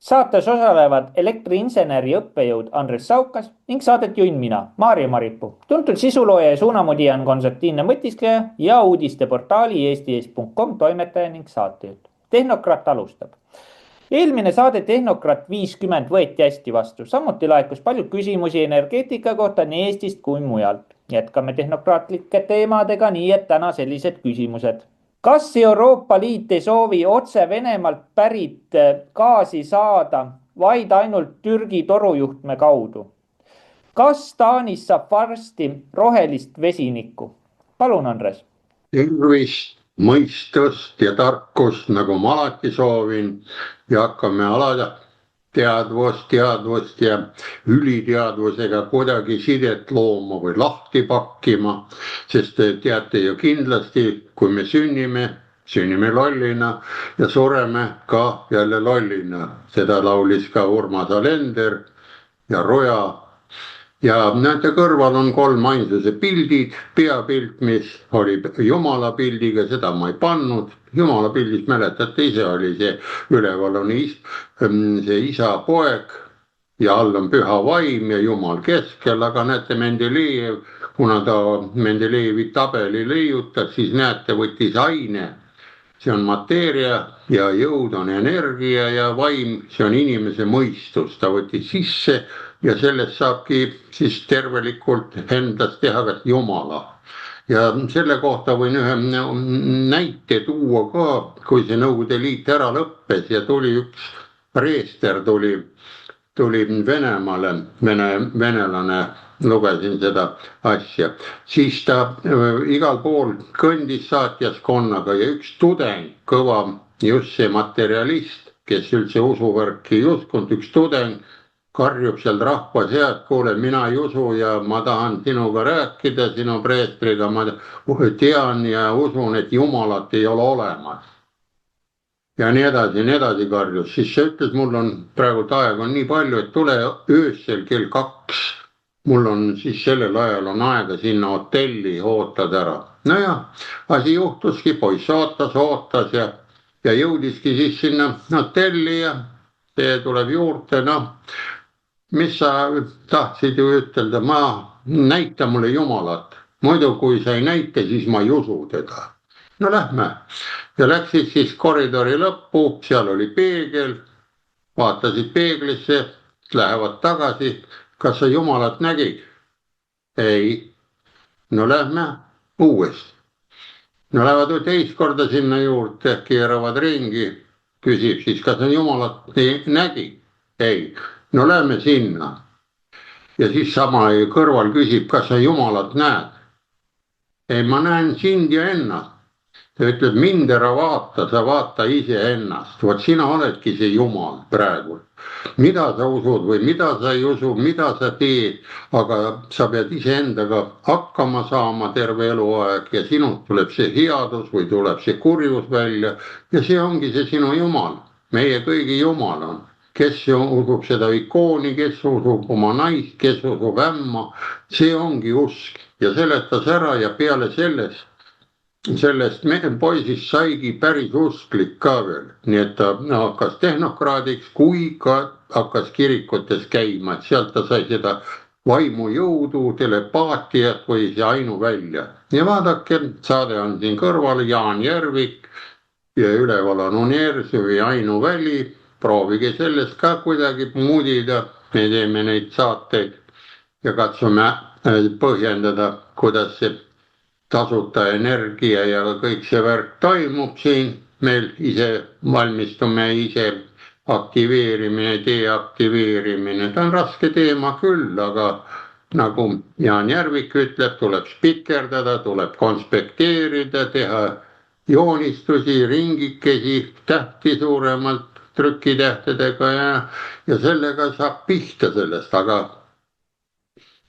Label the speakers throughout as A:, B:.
A: Saates osalevad elektriinseneri õppejõud Andres Saukas ning saadet juhin mina, Maarja Maripuu. Tuntud sisulooja ja suunamudija on konservatiivne mõtiskleja ja uudisteportaali eesti.com toimetaja ning saatejuht. Tehnokrat alustab. Eelmine saade Tehnokrat 50 võeti hästi vastu. Samuti laekus palju küsimusi energeetika kohta nii Eestist kui mujalt. Jätkame tehnokraatlike teemadega nii, et täna sellised küsimused. Kas Euroopa Liit ei soovi otse Venemaalt pärit gaasi saada vaid ainult Türgi torujuhtme kaudu? Kas Taanis saab varsti rohelist vesinikku? Palun, Andres.
B: Tervist, mõistust ja tarkust, nagu ma alati soovin, ja hakkame teadvust ja üliteadvusega kuidagi sidet looma või lahti pakkima, sest te teate ju kindlasti, kui me sünnime lollina ja sureme ka jälle lollina. Seda laulis ka Urmas Alender ja Roja. Ja näete, kõrval on kolm ainsuse pildid, peapilt, mis oli Jumala pildiga, seda ma ei pannud. Jumala pildis, mäletate ise, oli see üleval on see isa poeg ja all on püha vaim ja Jumal keskel, aga näete Mendelejev, kuna ta Mendelejevi tabeli leiutas, siis näete, võttis aine. See on mateeria ja jõud on energia ja vaim, see on inimese mõistus, ta võttis sisse ja sellest saabki siis tervelikult endast teha ka Jumala. Ja selle kohta võin ühe näite tuua ka, kui see Nõukogude Liit ära lõppes ja tuli üks preester tuli Venemaale, venelane, lugesin seda asja, siis ta igal pool kõndis saatjaskonnaga ja üks tudeng, kõva just see materialist, kes üldse usuvärki ei uskunud, üks tudeng karjub seal rahva seas, kuule, mina ei usu ja ma tahan sinuga rääkida, sinu preestriga, ma tean ja usun, et Jumalat ei ole olemas. Ja nii edasi karjus, siis see ütles, mul on praegu aega on nii palju, et tule öösel kell 2, mul on siis sellel ajal on aega sinna hotelli, ootad ära. Nojah, asi juhtuski, poiss ootas ja jõudiski siis sinna hotelli ja see tuleb juurde, mis sa tahtsid ju ütelda, näita mulle Jumalat. Muidu kui sa ei näita, siis ma ei usu teda. No lähme. Ja läksid siis koridori lõppu, seal oli peegel, vaatasid peeglisse, lähevad tagasi. Kas sa Jumalat nägid? Ei. No lähme uuesti. No lähevad teist korda sinna juurde, keeravad ringi, küsib siis, kas on Jumalat nägi? Ei. No lähme sinna. Ja siis sama kõrval küsib, kas sa Jumalat näed? Ei, ma näen sind ja ennast. Ta ütleb, mind ära vaata, sa vaata ise ennast. Vot sina oledki see Jumal praegu. Mida sa usud või mida sa ei usu, mida sa teed, aga sa pead ise endaga hakkama saama terve eluaeg ja sinult tuleb see headus või tuleb see kurjus välja ja see ongi see sinu Jumal. Meie kõigi Jumal on. Kes usub seda ikooni, kes usub oma naist, kes usub ämma, see ongi usk ja seletas ära ja peale sellest poisist saigi päris usklik ka veel, nii et ta hakkas tehnokraadiks, kui ka hakkas kirikutes käima, et sealt ta sai seda vaimujõudu, telepaatiat või see ainu välja. Ja vaadake, saade on siin kõrval, Jaan Järvik ja üleval on universumi ainuväli, proovige sellest ka kuidagi mudida, me teeme neid saateid ja katsume põhjendada, kuidas see tasuta energia ja kõik see värk toimub siin, meil ise valmistume, ise aktiveerimine, deaktiveerimine, ta on raske teema küll, aga nagu Jaan Järvik ütleb, tuleb spikerdada, tuleb konspekteerida, teha joonistusi, ringikesi, tähti suuremalt trükitähtedega ja sellega saab pihta sellest, aga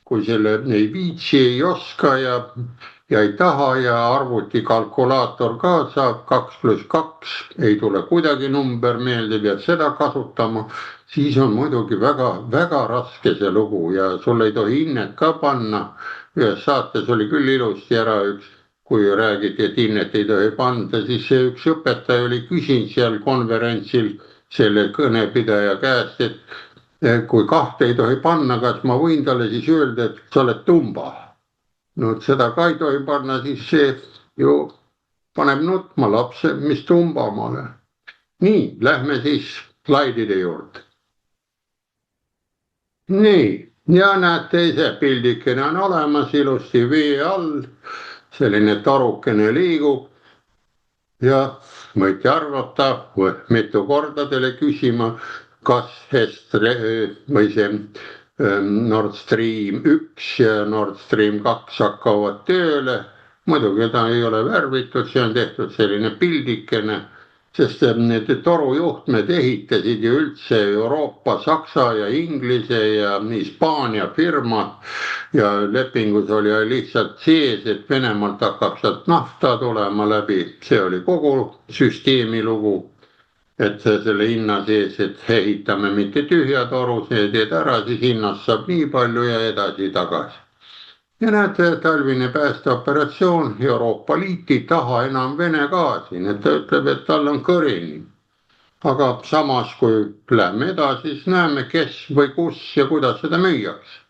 B: kui selle ei viitsi, ei oska ja ei taha ja arvutikalkulaator ka saab 2 + 2, ei tule kuidagi number meelde, pead seda kasutama, siis on muidugi väga raske see lugu ja sul ei tohi hinnet ka panna. Ühes saates oli küll ilusti ära üks, kui räägiti, et hinnet ei tohi panda, siis see üks õpetaja oli küsinud seal konverentsil selle kõnepidaja käest, et kui kahte ei tohi panna, kas ma võin talle siis öelda, et sa oled tumba. No seda ka ei tohi panna, siis see ju paneb nutma lapse, mis tumba ma olen. Nii, lähme siis slaidide juurde. Nii, ja näete ise, pildikene on olemas ilusti vee all, selline tarukene liigub ja võite arvata, mitu korda teile küsima, kas või see Nord Stream 1 ja Nord Stream 2 hakkavad tööle. Muidugi ta ei ole värvitud, see on tehtud selline pildikene, sest need torujuhtmed ehitasid ju üldse Euroopa, Saksa ja Inglise ja Hispaania firmad ja lepingus oli lihtsalt sees, et Venemaalt hakkab sealt nafta tulema läbi, see oli kogu süsteemi lugu, et selle hinna sees, et ehitame mitte tühja toru, see teed ära, siis hinnast saab nii palju ja edasi-tagasi. Ja näete, talvine päästeoperatsioon, Euroopa Liit ei taha enam Vene gaasi, et ta ütleb, et tal on kõrini. Aga samas, kui lähme edasi, siis näeme, kes või kus ja kuidas seda müüakse.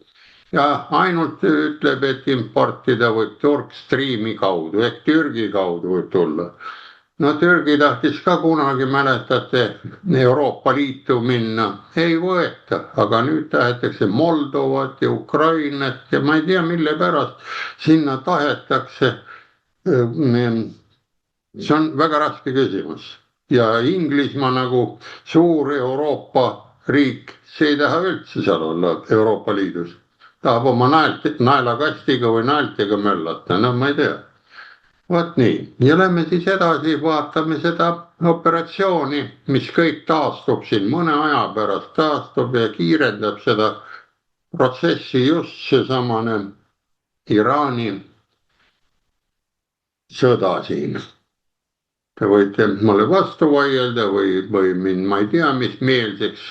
B: Ja ainult ütleb, et importida võib Nord Streami kaudu, ehk Türgi kaudu võib tulla. No Türgi tahtis ka kunagi, mäletate, Euroopa Liitu minna, ei võeta, aga nüüd tahetakse Moldovat ja Ukrainat ja ma ei tea, mille pärast sinna tahetakse. See on väga raske küsimus ja Inglismaa nagu suur Euroopa riik, see ei taha üldse seal olla Euroopa Liidus. Tahab oma naelakastiga või naeltega möllata, no ma ei tea. Vot nii, ja lähme siis edasi, vaatame seda operatsiooni, mis kõik taastub siin mõne aja pärast, taastub ja kiirendab seda protsessi just seesamane Iraani sõda siin. Te võite mulle vastu vaielda või mind ma ei tea, mis meelseks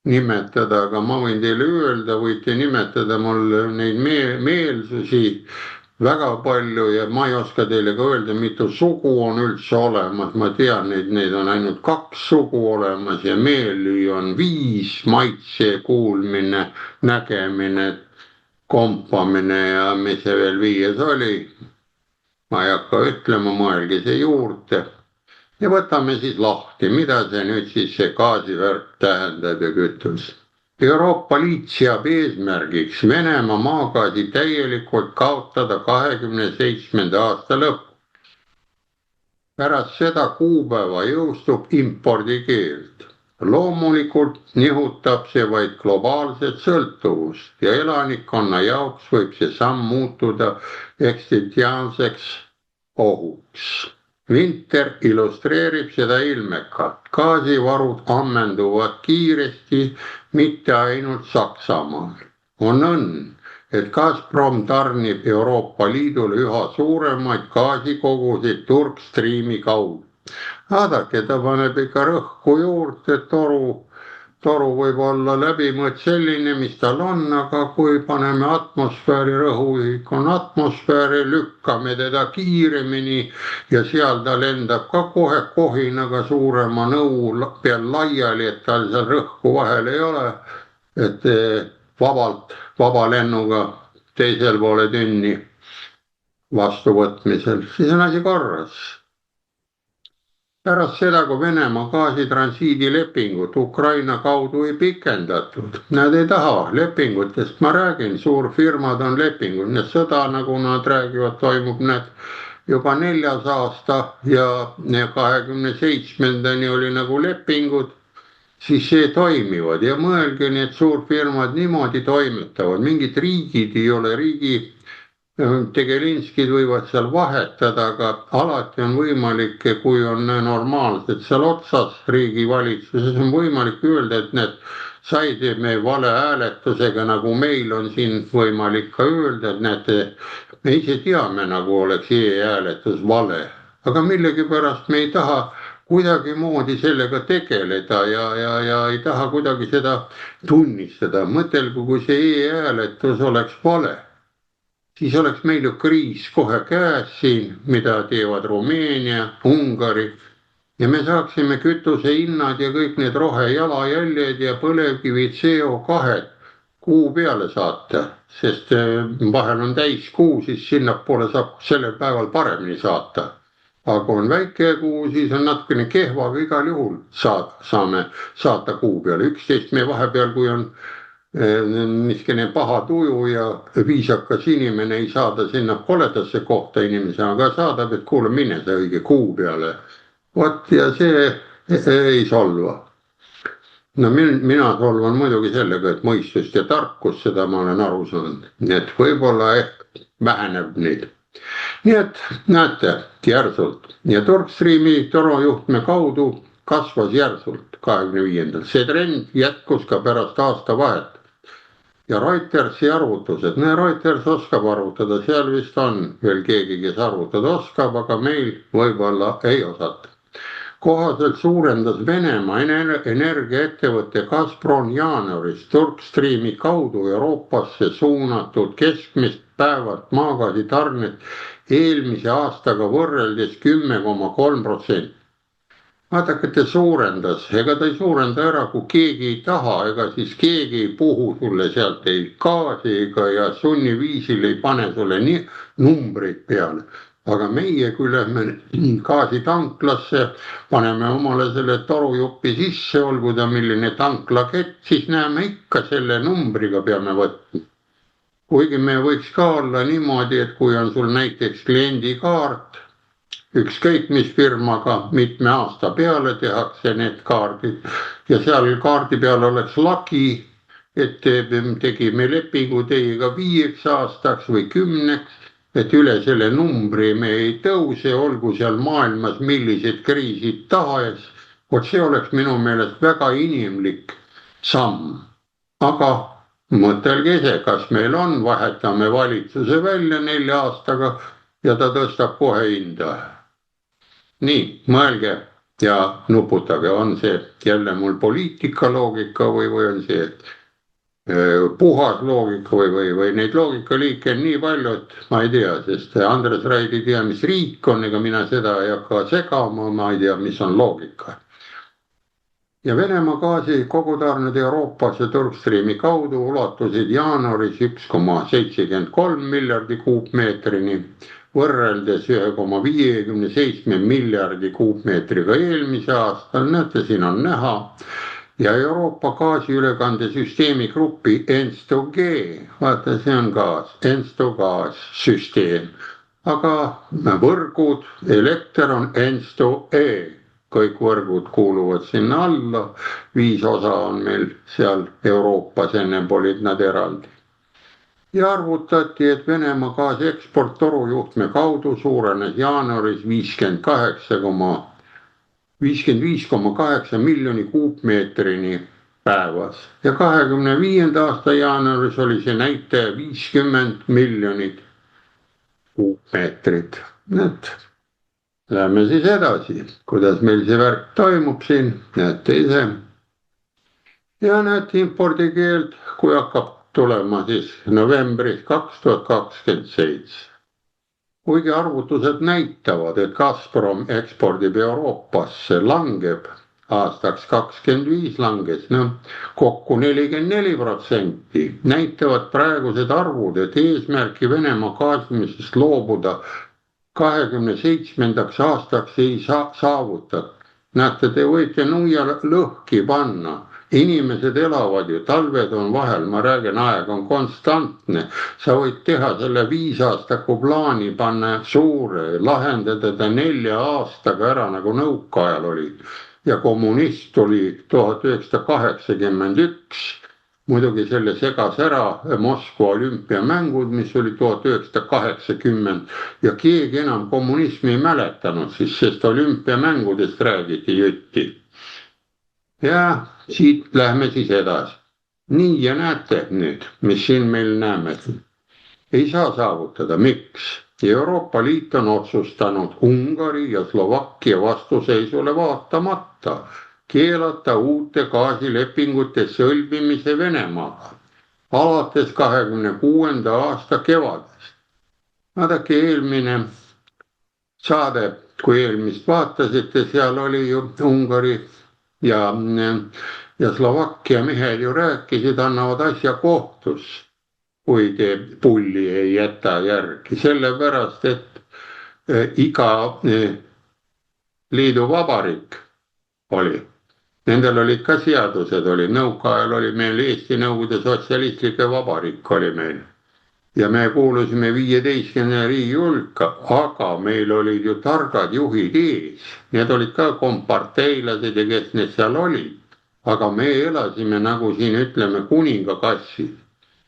B: nimetada, aga ma võin teile öelda, võite nimetada mulle neid meelsusi väga palju ja ma ei oska teile ka öelda, mitu sugu on üldse olemas, ma tean, neid on ainult 2 sugu olemas ja meeli on 5, maitse, kuulmine, nägemine, kompamine ja mis see veel 5 oli. Ma ei hakka ütlema, mõelge see juurde. Ja võtame siis lahti, mida see nüüd siis see gaasivärk tähendab ja kütus. Euroopa Liit seab eesmärgiks Venemaa maagaasi täielikult kaotada 27. aasta lõpp. Pärast seda kuupäeva jõustub impordikeeld. Loomulikult nihutab see vaid globaalset sõltuvust ja elanikkonna jaoks võib see samm muutuda eksistentsiaalseks ohuks. Winter illustreerib seda ilmekalt. Gaasivarud ammenduvad kiiresti, mitte ainult Saksamaal. On õnn, et Gazprom tarnib Euroopa Liidule üha suuremaid gaasikogusid Nord Streami kaudu. Vaadake, ta paneb ikka rõhku juurde, et toru võib olla läbimõõt selline, mis tal on, aga kui paneme atmosfääri rõhuühik on atmosfääri, lükkame teda kiiremini ja seal ta lendab ka kohe kohinaga suurema nõu peal laiali, et tal seal rõhku vahel ei ole, et vaba lennuga teisel poole tünni vastuvõtmisel, siis on asi korras. Pärast seda, kui Venemaa gaasitransiidilepingut Ukraina kaudu ei pikendatud, nad ei taha lepingutest, ma räägin, suurfirmad on lepingud, need sõda, nagu nad räägivad, toimub need juba 4. aasta ja 27. oli nagu lepingud, siis see toimivad ja mõelge, need suurfirmad niimoodi toimetavad, mingid riigid ei ole Tegelinskid võivad seal vahetada, aga alati on võimalik, kui on normaalsed seal otsas riigi valitsuses, on võimalik öelda, et need said me vale hääletusega, nagu meil on siin võimalik ka öelda, et näete, me ise teame, nagu oleks e-hääletus vale, aga millegipärast me ei taha kuidagimoodi sellega tegeleda ja ei taha kuidagi seda tunnistada. Mõtelgu, kui see e-hääletus oleks vale, siis oleks meil ju kriis kohe käes siin, mida teevad Rumeenia, Ungari ja me saaksime kütuse hinnad ja kõik need rohejalajäljed ja põlevkivi CO2 kuu peale saata, sest vahel on täiskuu, siis sinnapoole saab sellel päeval paremini saata. aga kui on väike kuu, siis on natukene kehva, aga igal juhul saame saata kuu peale. 11 me vahepeal, kui on niisugune paha tuju ja viisakas inimene, ei saada sinna koledasse kohta inimese, aga saadab, et kuule, mine sa õige kuu peale. Vot ja see ei solva. No mina solvan muidugi sellega, et mõistust ja tarkust, seda ma olen aru saanud. Nii et võib-olla ehk väheneb neid. Nii et näete järsult ja Turkstreami torujuhtme kaudu kasvas järsult 25. See trend jätkus ka pärast aastavahet. Ja Reutersi arvutused, Reuters oskab arvutada, seal vist on veel keegi, kes arvutada oskab, aga meil võib-olla ei osata. Kohaselt suurendas Venemaa energiaettevõtte Gazprom jaanuaris Turkstreami kaudu Euroopasse suunatud keskmist päevat maagaasitarnet eelmise aastaga võrreldes 10,3%. Vaadake, et suurendas, ega ta ei suurenda ära, kui keegi ei taha, ega siis keegi ei puhu sulle sealt ei gaasi ega ja sunniviisil ei pane sulle nii numbreid peale. Aga meie, kui lähme gaasitanklasse, paneme omale selle torujupi sisse, olgu ta milline tanklakett, siis näeme ikka selle numbriga peame võtma. Kuigi me võiks ka olla niimoodi, et kui on sul näiteks kliendikaart, ükskõik mis firmaga mitme aasta peale tehakse need kaardid ja seal kaardi peal oleks lagi, et tegime lepingu teiega 5 aastaks või 10, et üle selle numbri me ei tõuse, olgu seal maailmas millised kriisid tahes. Vot see oleks minu meelest väga inimlik samm. Aga mõtelge ise, kas meil on, vahetame valitsuse välja 4 aastaga ja ta tõstab kohe hinda. Nii, mõelge ja nuputage, on see jälle mul poliitika loogika või on see puhas loogika või neid loogikaliike on nii palju, et ma ei tea, sest Andres Raid ei tea, mis riik on, ega mina seda ei hakka segama, ma ei tea, mis on loogika. Ja Venemaa gaasi kogutarned Euroopasse Turkstreami kaudu ulatusid jaanuaris 1,73 miljardi kuupmeetrini, võrreldes 1,57 miljardi kuupmeetriga eelmise aastal, näete, siin on näha, ja Euroopa gaasiülekandesüsteemi grupi ENSTO-G, vaata, see on gaas, ENSTO-gaas süsteem, aga võrgud, elekter on ENSTO-E, kõik võrgud kuuluvad sinna alla, 5 osa on meil seal Euroopas, enne olid nad eraldi. Ja arvutati, et Venemaa gaasi eksport torujuhtme kaudu suurenes jaanuaris 55,8 miljoni kuupmeetrini päevas ja 25. aasta jaanuaris oli see näitaja 50 miljonit kuupmeetrit. Nüüd läheme siis edasi, kuidas meil see värk toimub siin, näete ise. Ja näete impordikeeld, kui hakkab tulema siis novembris 2027. Kuigi arvutused näitavad, et Gazprom ekspordib Euroopasse, langeb aastaks 25 langes, kokku 44%, näitavad praegused arvud, et eesmärki Venemaa gaasimisest loobuda 27. aastaks ei saavuta. Näete, te võite nuia lõhki panna. Inimesed elavad ju, talved on vahel, ma räägin, aeg on konstantne. Sa võid teha selle 5-aastaku plaani, panna suure, lahendada ta 4 aastaga ära, nagu nõukaajal oli. Ja kommunist oli 1981, muidugi selle segas ära Moskva olümpiamängud, mis oli 1980 ja keegi enam kommunismi ei mäletanud, sest olümpiamängudest räägiti jutti. Ja siit lähme siis edasi. Nii ja näete nüüd, mis siin meil näeme. Ei saa saavutada, miks? Euroopa Liit on otsustanud Ungari ja Slovakkia vastuseisule vaatamata keelata uute gaasilepingute sõlmimise Venemaaga alates 26. aasta kevadest. Vaadake, eelmine saade kui eelmist vaatasite, seal oli ju Ungari ja Slovakkia mehed ju rääkisid, annavad asja kohtusse, kui te pulli ei jäta järgi, sellepärast et iga liiduvabariik oli. Nendel olid ka seadused, nõukaajal oli meil Eesti Nõukogude Sotsialistlik Vabariik oli meil. Ja me kuulusime 15 riigi hulka, aga meil olid ju targad juhid ees. Need olid ka komparteilased ja kes need seal olid. Aga me elasime nagu siin ütleme kuningakassid.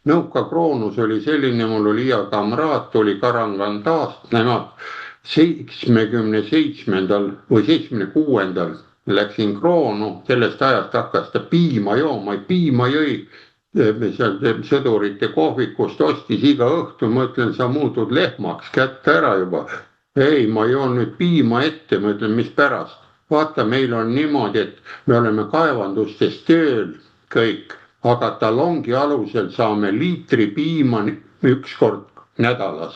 B: Nõuka Kroonus oli selline, mul oli hea kamraat, oli Karangandast, nemad 77. või 76. läksin Kroonu, sellest ajast hakkas ta piima jooma, piima jõi seal sõdurite kohvikust, ostis iga õhtu, ma ütlen, sa muutud lehmaks, kätte ära juba. Ei, ma joon nüüd piima ette, ma ütlen, mis pärast. Vaata, meil on niimoodi, et me oleme kaevandustes tööl kõik, aga talongi alusel saame liitri piima üks kord nädalas.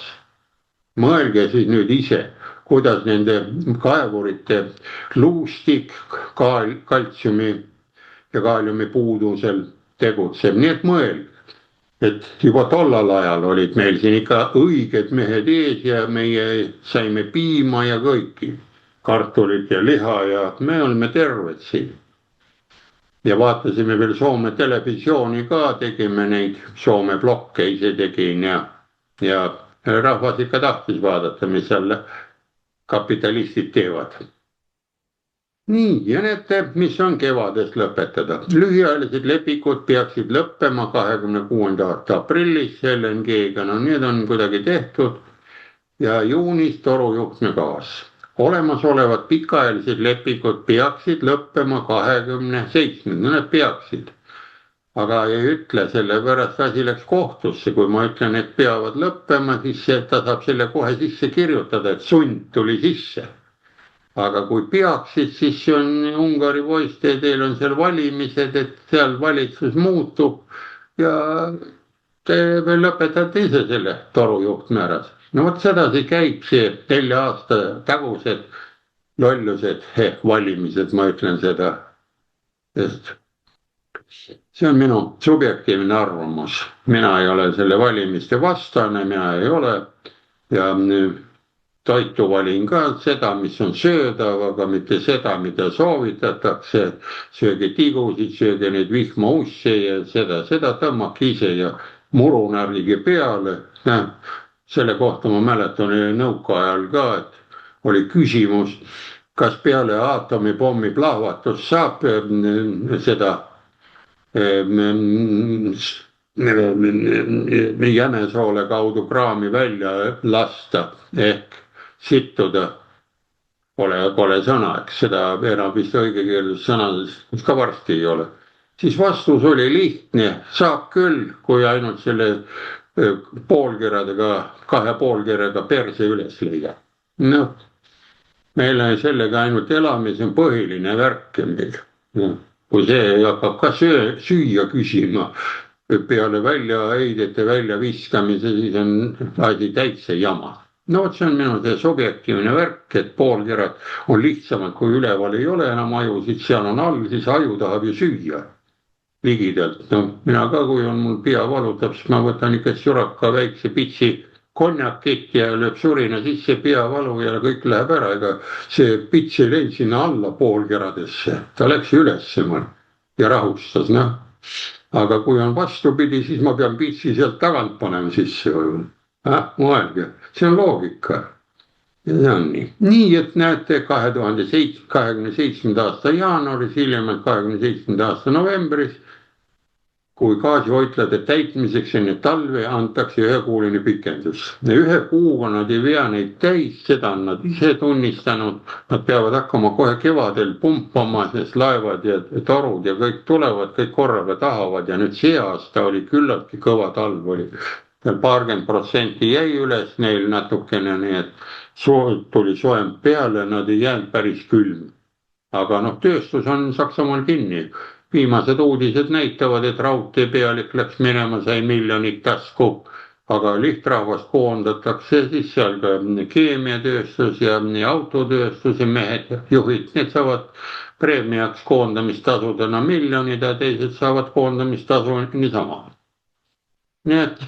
B: Mõelge siis nüüd ise, kuidas nende kaevurite luustik kaltsiumi ja kaaliumi puudusel tegutseb, nii et mõelge, et juba tollal ajal olid meil siin ikka õiged mehed ees ja meie saime piima ja kõiki, kartulit ja liha ja me oleme terved siin. Ja vaatasime veel Soome televisiooni ka, tegime neid Soome blokke ise tegin ja rahvas ikka tahtis vaadata, mis seal kapitalistid teevad. Nii, ja näete, mis on kevadest lõpetada. Lühiajalised lepingud peaksid lõppema 26. aasta aprillis LNG-ga, no need on kuidagi tehtud ja juunis torujuhtme gaas. Olemasolevad pikaajalised lepingud peaksid lõppema 27. No need peaksid, aga ei ütle, sellepärast asi läks kohtusse, kui ma ütlen, et peavad lõppema, siis ta saab selle kohe sisse kirjutada, et sund tuli sisse. Aga kui peaksid, siis on Ungari poiste, teil on seal valimised, et seal valitsus muutub ja te veel lõpetate ise selle torujuhtme ära. No vot sedasi käib see 4 aasta tagused lollused valimised, ma ütlen seda. Sest see on minu subjektiivne arvamus. Mina ei ole selle valimiste vastane, mina ei ole ja toitu valin ka seda, mis on söödav, aga mitte seda, mida soovitatakse. Sööge tigusid, sööge neid vihmausse ja seda tõmmake ise ja murunärlige peale. Selle kohta ma mäletan nõukaajal ka, et oli küsimus, kas peale aatomipommi plahvatust saab seda jämesoole kaudu kraami välja lasta ehk sittuda, pole sõna, eks seda enam vist õigekeelses sõnades ka varsti ei ole. Siis vastus oli lihtne, saab küll, kui ainult selle poolkeradega, 2 poolkeraga perse üles leida. Noh, meil on sellega ainult elamise on põhiline värk meil. Kui see hakkab ka süüa küsima peale väljaheidete välja viskamise, siis on asi täitsa jama. No see on minu see subjektiivne värk, et poolkerad on lihtsamad, kui üleval ei ole enam aju, siis seal on all, siis aju tahab ju süüa ligidalt. No mina ka, kui on mul pea valutab, siis ma võtan ikka suraka väikse pitsi konjakit ja lööb surina sisse, peavalu ja kõik läheb ära, ega see pits ei läinud sinna alla poolkeradesse, ta läks ülesse ja rahustas, noh. Aga kui on vastupidi, siis ma pean pitsi sealt tagant panema sisse. Mõelge, see on loogika. Ja see on nii. Nii, et näete 2027. aasta jaanuaris, hiljemalt 27. aasta novembris, kui gaasihoitlade täitmiseks enne talve antakse 1-kuuline pikendus. 1 kuuga nad ei vea neid täis, seda on nad ise tunnistanud. Nad peavad hakkama kohe kevadel pumpama, sest laevad ja torud ja kõik tulevad, kõik korraga tahavad ja nüüd see aasta oli küllaltki kõva talv oli. 20% jäi üles neil natukene, nii et tuli soem peale, nad ei jäänud päris külm. Aga noh, tööstus on Saksamaal kinni. Viimased uudised näitavad, et raudtee pealik läks minema, sai miljonit tasku aga lihtrahvast koondatakse siis seal ka keemiatööstus ja autotööstuse mehed, juhid, need saavad preemiaks koondamistasudena miljonid ja teised saavad koondamistasu niisama. Nii et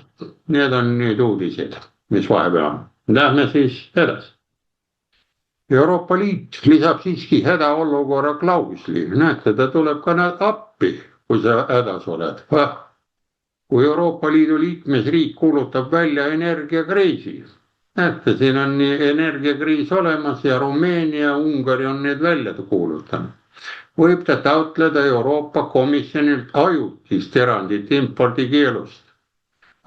B: need on nüüd uudised, mis vahepeal on. Lähme siis edasi. Euroopa Liit lisab siiski hädaolukorra klausli. Näete, ta tuleb ka appi, kui sa hädas oled. Kui Euroopa Liidu liikmesriik kuulutab välja energiakriisi. Näete, siin on energiakriis olemas ja Rumeenia, Ungari on need välja kuulutanud. Võib ta taotleda Euroopa Komisjonilt ajutist erandit impordikeelust.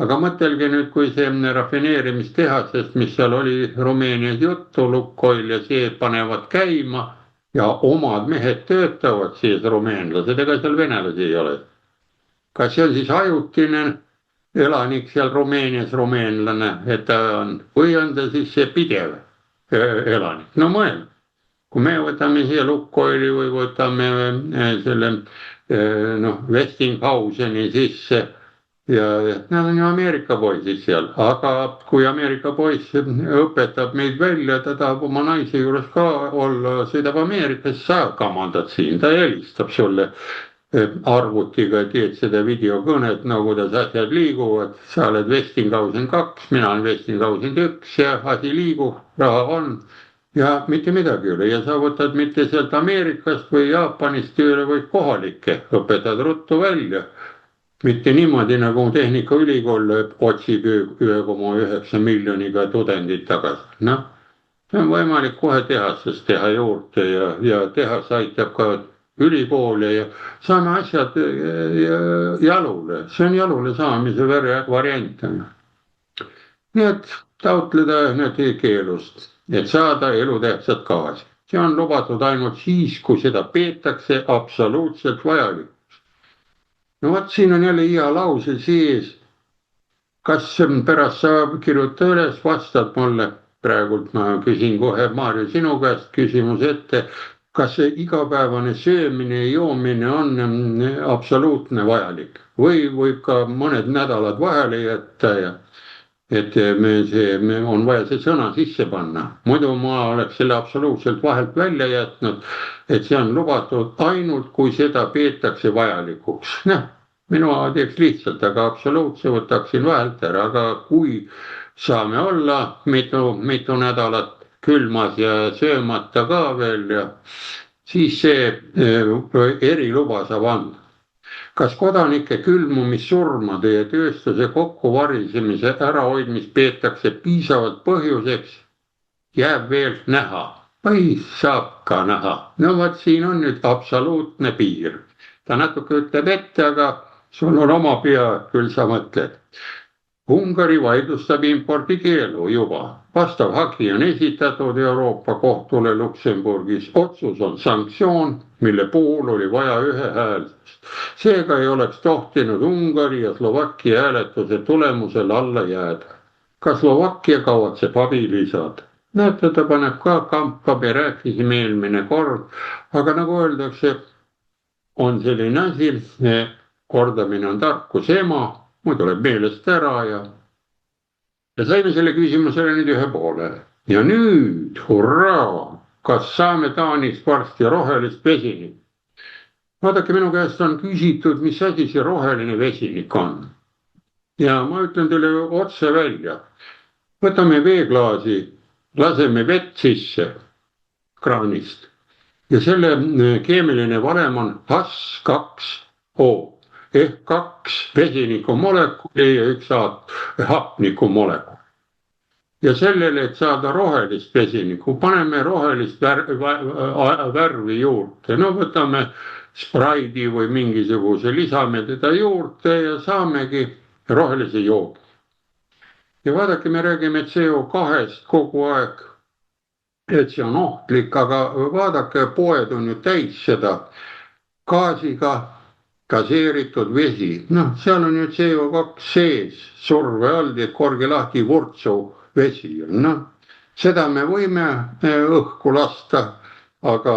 B: Aga mõtelge nüüd, kui see rafineerimistehasest, mis seal oli Rumeenias juttu, Lukoil ja see panevad käima ja omad mehed töötavad siis rumeenlased, ega seal venelasi ei ole. Kas see on siis ajutine elanik seal Rumeenias, rumeenlane, et ta on, või on ta siis see pidev elanik? No mõelge, kui me võtame siia Lukoili või võtame selle Westinghouseni sisse, ja nad on ju Ameerika poisid seal, aga kui Ameerika poiss õpetab meid välja, ta tahab oma naise juures ka olla, sõidab Ameerikas, sa kamandad siin, ta helistab sulle arvutiga, teed seda videokõnet, no kuidas asjad liiguvad, sa oled Westinghausen 2, mina olen Westinghausen 1 ja asi liigub, raha on ja mitte midagi ei ole ja sa võtad mitte sealt Ameerikast või Jaapanist tööle, vaid kohalikke, õpetad ruttu välja. Mitte niimoodi nagu Tehnikaülikool otsib 1,9 miljoniga tudengid tagasi. Noh, see on võimalik kohe tehasest teha juurde ja tehas aitab ka ülikoole ja saame asjad jalule. See on jalule saamise variant. Nii et taotleda keelust, et saada elutähtsat gaasi. See on lubatud ainult siis, kui seda peetakse absoluutselt vajalik. No vot, siin on jälle hea lause sees. Kas pärast sa kirjuta üles, vastad mulle, praegult ma küsin kohe Maarja sinu käest küsimuse ette, kas see igapäevane söömine ja joomine on absoluutne vajalik või võib ka mõned nädalad vahele jätta ja et on vaja see sõna sisse panna. Muidu ma oleks selle absoluutselt vahelt välja jätnud, et see on lubatud ainult, kui seda peetakse vajalikuks. Minu teeks lihtsalt, aga absoluutse võtaksin vahelt ära, aga kui saame olla mitu nädalat külmas ja söömata ka veel, siis see eriluba saab anda. Kas kodanike külmumissurmade ja tööstuse kokkuvarisemise ärahoidmist peetakse piisavalt põhjuseks, jääb veel näha või saab ka näha. No vot, siin on nüüd absoluutne piir. Ta natuke ütleb ette, aga sul on oma pea, küll sa mõtled. Ungari vaidlustab impordikeelu juba. Vastav hagi on esitatud Euroopa kohtule Luksemburgis. Otsus on sanktsioon, mille puhul oli vaja ühehäälsust. Seega ei oleks tohtinud Ungari ja Slovakkia hääletuse tulemusel alla jääda. Ka Slovakkia kavatseb abi lisada. Näete, ta paneb ka kampa, me rääkisime eelmine kord, aga nagu öeldakse, on selline asi, kordamine on tarkuse ema, muu tuleb meelest ära ja saime selle küsimusele nüüd ühe poole. Ja nüüd, hurraa, kas saame Taanist varsti rohelist vesinik? Vaadake, minu käest on küsitud, mis asi see roheline vesinik on. Ja ma ütlen teile otse välja. Võtame veeklaasi, laseme vett sisse kraanist ja selle keemiline valem on H2O ehk 2 vesinikumolekuli ja 1 hapnikumolekul. Ja sellele, et saada rohelist vesinikku, paneme rohelist värvi juurde. No võtame spraidi või mingisuguse, lisame teda juurde ja saamegi rohelise joogi. Ja vaadake, me räägime CO2-st kogu aeg, et see on ohtlik, aga vaadake, poed on ju täis seda gaasiga gaseeritud vesi. Noh, seal on ju CO2 sees, surve all, et korgi lahti vurtsu vesi. Noh, seda me võime õhku lasta, aga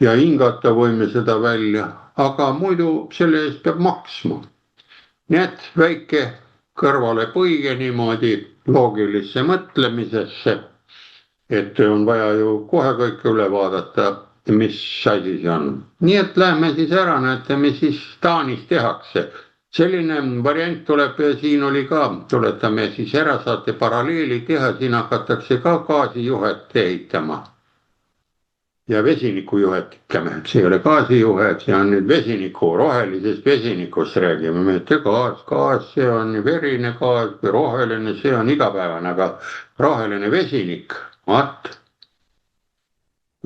B: ja hingata võime seda välja, aga muidu selle eest peab maksma. nii et väike kõrvalepõige niimoodi loogilisse mõtlemisesse, et on vaja ju kohe kõik üle vaadata, mis asi see on. Nii et lähme siis ära, näete, mis siis Taanis tehakse. Selline variant tuleb, siin oli ka, tuletame siis ära, saate paralleeli teha, siin hakatakse ka gaasijuhet ehitama. Ja vesinikujuhet, ütleme, et see ei ole gaasijuhe, see on nüüd vesiniku, rohelisest vesinikust räägime, mitte gaas, see on verine gaas või roheline, see on igapäevane, aga roheline vesinik, vaat.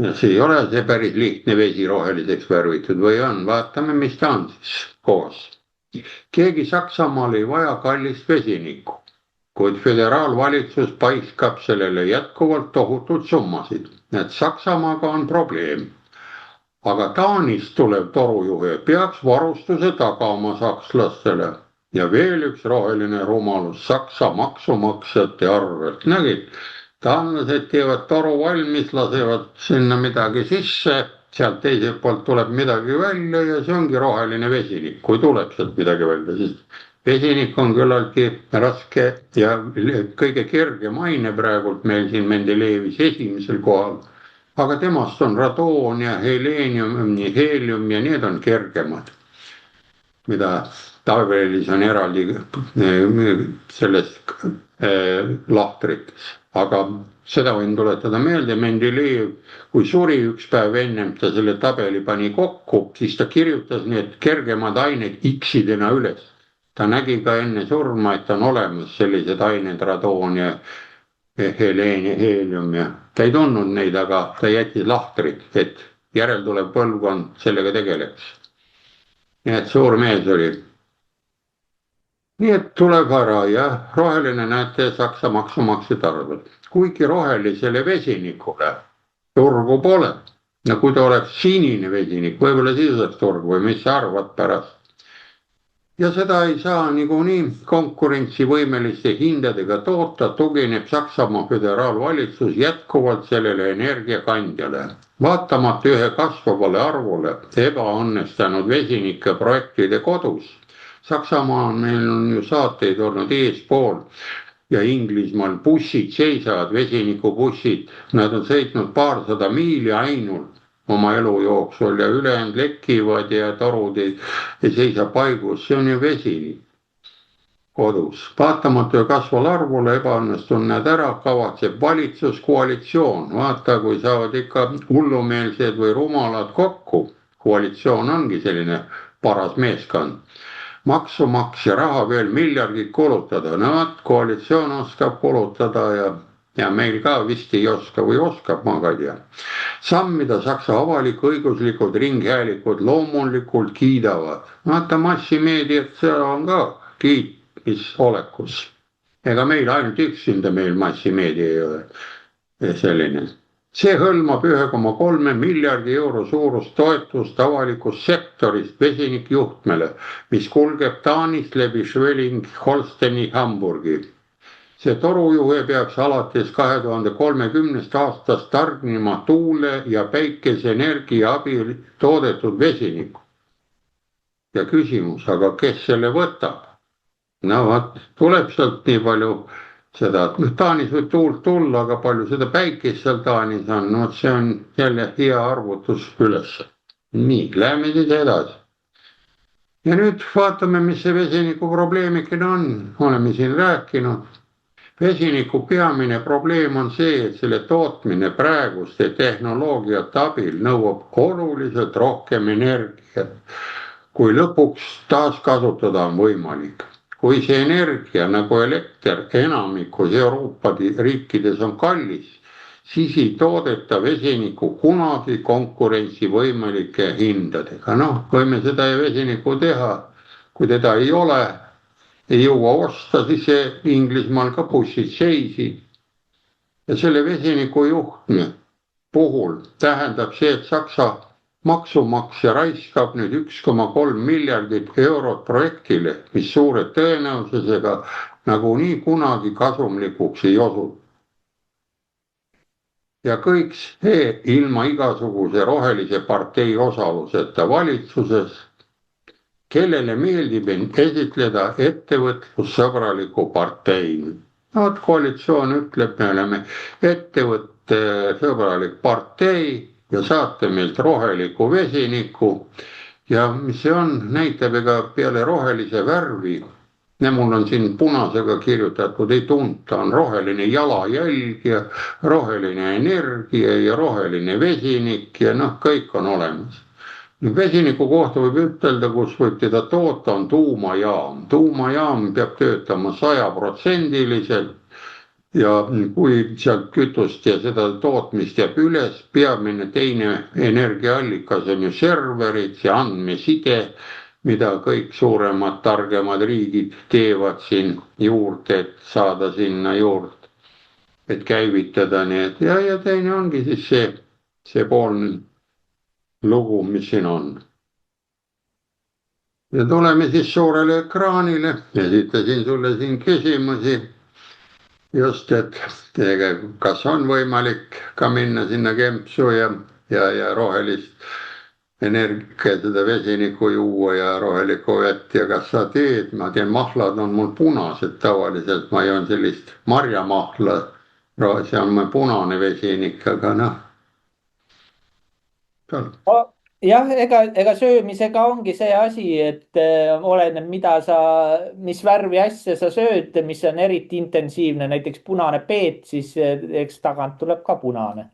B: Ja see ei ole see päris lihtne vesi roheliseks värvitud või on, vaatame, mis ta on siis koos. Keegi Saksamaal ei vaja kallist vesinikku, kuid föderaalvalitsus paiskab sellele jätkuvalt tohutud summasid. Et Saksamaaga on probleem, aga Taanist tulev torujuhe peaks varustuse tagama sakslastele ja veel üks roheline rumalus Saksa maksumaksjate arvelt. Nägid, taanlased teevad toru valmis, lasevad sinna midagi sisse, sealt teiselt poolt tuleb midagi välja ja see ongi roheline vesinik, kui tuleb sealt midagi välja, sest vesinik on küllaltki raske ja kõige kergem aine praegult meil siin Mendelejevis esimesel kohal, aga temast on radoon ja heelium ja need on kergemad, mida tabelis on eraldi sellest lahtrites. Aga seda võin tuletada meelde, Mendelejev, kui suri üks päev ennem ta selle tabeli pani kokku, siis ta kirjutas need kergemad ained X-idena üles. Ta nägi ka enne surma, et on olemas sellised ained, radoon ja heelium ja ta ei tundnud neid, aga ta jättis lahtrid, et järeltulev põlvkond sellega tegeleks. Nii et suur mees oli. Nii et tuleb ära ja roheline näete Saksa maksumaksjate arvel. Kuigi rohelisele vesinikule turgu pole. Ja kui ta oleks sinine vesinik, võib-olla siis oleks turg või mis sa arvad pärast. Ja seda ei saa niikuinii konkurentsivõimeliste hindadega toota, tugineb Saksamaa föderaalvalitsus jätkuvalt sellele energiakandjale. Vaatamata ühe kasvavale arvule ebaõnnestunud vesinike projektide kodus. Saksamaa meil on ju saateid olnud eespool ja Inglismaal bussid seisavad, vesinikubussid, nad on sõitnud paarsada miili ainult oma elu jooksul ja ülejäänud lekivad ja torud ei seisa paigus, see on ju vesinik kodus. Vaatamata kasval arvule ebaõnnestun näed ära, kavatseb valitsuskoalitsioon, vaata kui saavad ikka hullumeelsed või rumalad kokku, koalitsioon ongi selline paras meeskond. Maksumaksja raha veel miljardid kulutada, no koalitsioon oskab kulutada ja meil ka vist ei oska või oskab, ma ka ei tea. Samm, mida Saksa avalik-õiguslikud ringhäälikud loomulikult kiidavad. Vaata massimeediat, seal on ka kiitmisolekus. Ega meil ainult üksinda meil massimeedia ei ole selline. See hõlmab 1,3 miljardi euro suurust toetust avalikust sektorist vesinikjuhtmele, mis kulgeb Taanist läbi Schweling-Holsteini Hamburgi. See torujuhe peaks alates 2030 aastast tarnima tuule- ja päikeseenergia abil toodetud vesiniku. Ja küsimus, aga kes selle võtab? No vaat, tuleb sealt nii palju seda, et Taanis võib tuult tulla, aga palju seda päikest seal Taanis on, no see on jälle hea arvutus üles. Nii, lähme siis edasi. Ja nüüd vaatame, mis see vesiniku probleemikene on, oleme siin rääkinud. Vesiniku peamine probleem on see, et selle tootmine praeguste tehnoloogiate abil nõuab oluliselt rohkem energiat, kui lõpuks taaskasutada on võimalik. Kui see energia nagu elekter enamikus Euroopa riikides on kallis, siis ei toodeta vesinikku kunagi konkurentsivõimelike hindadega. Noh, võime seda vesiniku teha, kui teda ei ole, ei jõua osta, siis Inglismaal ka bussid seisid. Ja selle vesiniku juhtme puhul tähendab see, et Saksa maksumaksja raiskab nüüd 1,3 miljardit eurot projektile, mis suure tõenäosusega nagunii kunagi kasumlikuks ei osutu. Ja kõik see ilma igasuguse rohelise partei osaluseta valitsuses, kellele meeldib end esitleda ettevõtlussõbraliku parteina. Vot koalitsioon ütleb, me oleme ettevõttesõbralik partei ja saate meilt roheliku vesiniku ja mis see on, näitab ega peale rohelise värvi. Mul on siin punasega kirjutatud, ei tunta, on roheline jalajälg ja roheline energia ja roheline vesinik ja kõik on olemas. Vesiniku kohta võib ütelda, kus võib teda toota, on tuumajaam. Tuumajaam peab töötama 100% ja kui sealt kütust ja seda tootmist jääb üles, peamine teine energiaallikas on ju serverid, see andmeside, mida kõik suuremad, targemad riigid teevad siin juurde, et saada sinna juurde, et käivitada. Nii et ja teine ongi siis see poolne lugu, mis siin on. Ja tuleme siis suurele ekraanile, esitasin sulle siin küsimusi just, et kas on võimalik ka minna sinna kempsu ja rohelist energia, seda vesiniku juua ja rohelikku vett ja kas sa teed, ma tean, mahlad on mul punased tavaliselt, ma joon sellist marjamahla, see on mul punane vesinik, aga
A: jah, ega söömisega ongi see asi, et oleneb, mis värvi asja sa sööd, mis on eriti intensiivne, näiteks punane peet, siis eks tagant tuleb ka punane.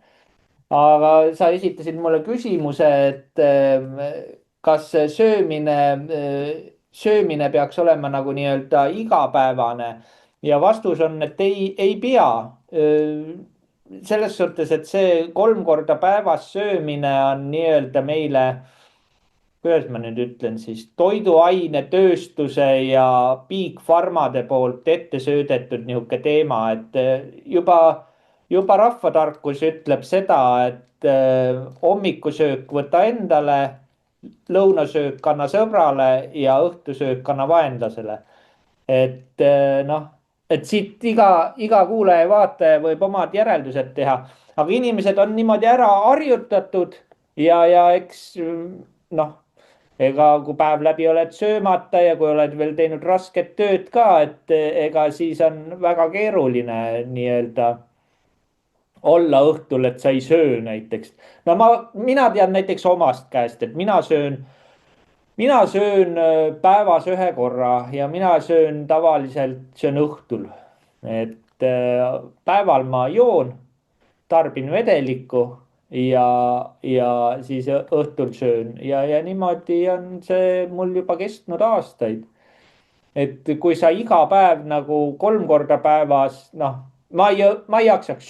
A: Aga sa esitasid mulle küsimuse, et kas söömine peaks olema nagu nii-öelda igapäevane ja vastus on, et ei pea. Selles suhtes, et see 3 korda päevas söömine on nii-öelda meile, kuidas ma nüüd ütlen siis, toiduainetööstuse ja piigfarmade poolt ette söödetud niisugune teema, et juba rahvatarkus ütleb seda, et hommikusöök võta endale, lõunasöök anna sõbrale ja õhtusöök anna vaenlasele. Et siit iga kuulaja ja vaataja võib omad järeldused teha, aga inimesed on niimoodi ära harjutatud ja eks ega kui päev läbi oled söömata ja kui oled veel teinud rasket tööd ka, et ega siis on väga keeruline nii-öelda olla õhtul, et sa ei söö näiteks. No mina tean näiteks omast käest, et mina söön päevas 1 korra ja mina tavaliselt õhtul. Et päeval ma joon, tarbin vedelikku ja siis õhtul söön ja niimoodi on see mul juba kestnud aastaid. Et kui sa iga päev nagu 3 korda päevas, ma ei jaksaks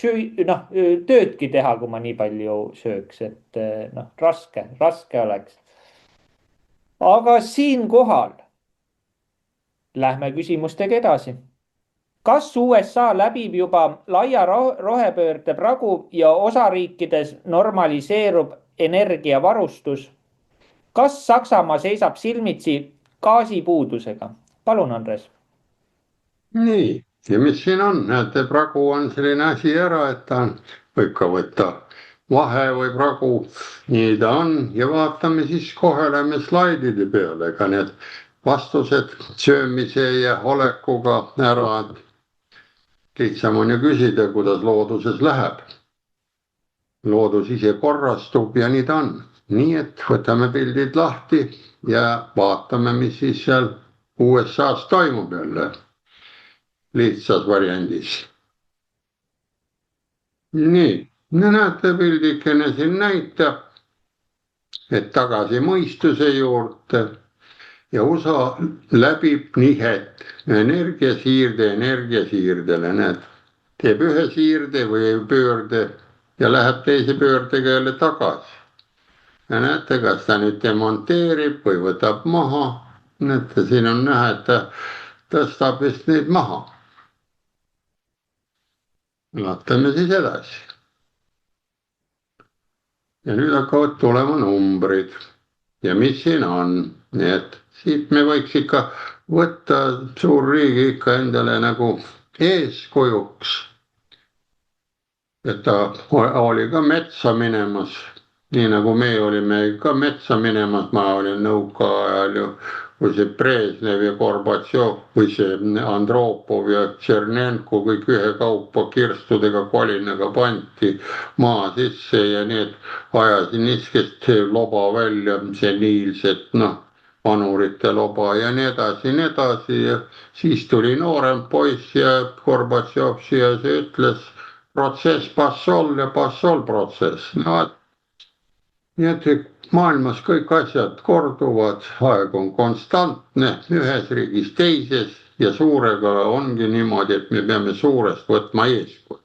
A: töödki teha, kui ma nii palju sööks, et raske oleks. Aga siinkohal lähme küsimustega edasi. Kas USA läbib juba laia rohepöörde pragu ja osariikides normaliseerub energiavarustus? Kas Saksamaa seisab silmitsi gaasipuudusega? Palun, Andres.
B: Nii, ja mis siin on? Näete, pragu on selline asi ära, et ta võib ka võtta vahe või pragu, nii ta on ja vaatame siis kohe lähme slaidide peale, ka need vastused söömise ja olekuga ära. Lihtsam on ju küsida, kuidas looduses läheb. Loodus ise korrastub ja nii ta on. Nii et võtame pildid lahti ja vaatame, mis siis seal USA-s toimub jälle lihtsas variandis. Nii. Näete, pildikene siin näitab, et tagasi mõistuse juurde ja USA läbib nihet energiasiirdele, näed, teeb ühe siirde või pöörde ja läheb teise pöördega jälle tagasi. Ja näete, kas ta nüüd demonteerib või võtab maha, näete, siin on näha, et ta tõstab vist neid maha. Vaatame siis edasi. Ja nüüd hakkavad tulema numbrid ja mis siin on, nii et siit me võiks ikka võtta suurriigi ikka endale nagu eeskujuks. Et ta oli ka metsa minemas, nii nagu me olime ka metsa minemas, ma olin nõukaajal ju või see Brežnev ja Gorbatšov või see Andropov ja Tšernenko kõik ühekaupa kirstudega kolinaga pandi maa sisse ja need ajasid niisugust loba välja, seniilset, vanurite loba ja nii edasi ja siis tuli noorem poiss ja Gorbatšov siia ütles, protsess passol ja passol protsess. Nii et maailmas kõik asjad korduvad, aeg on konstantne ühes riigis teises ja suurega ongi niimoodi, et me peame suurest võtma eeskuju.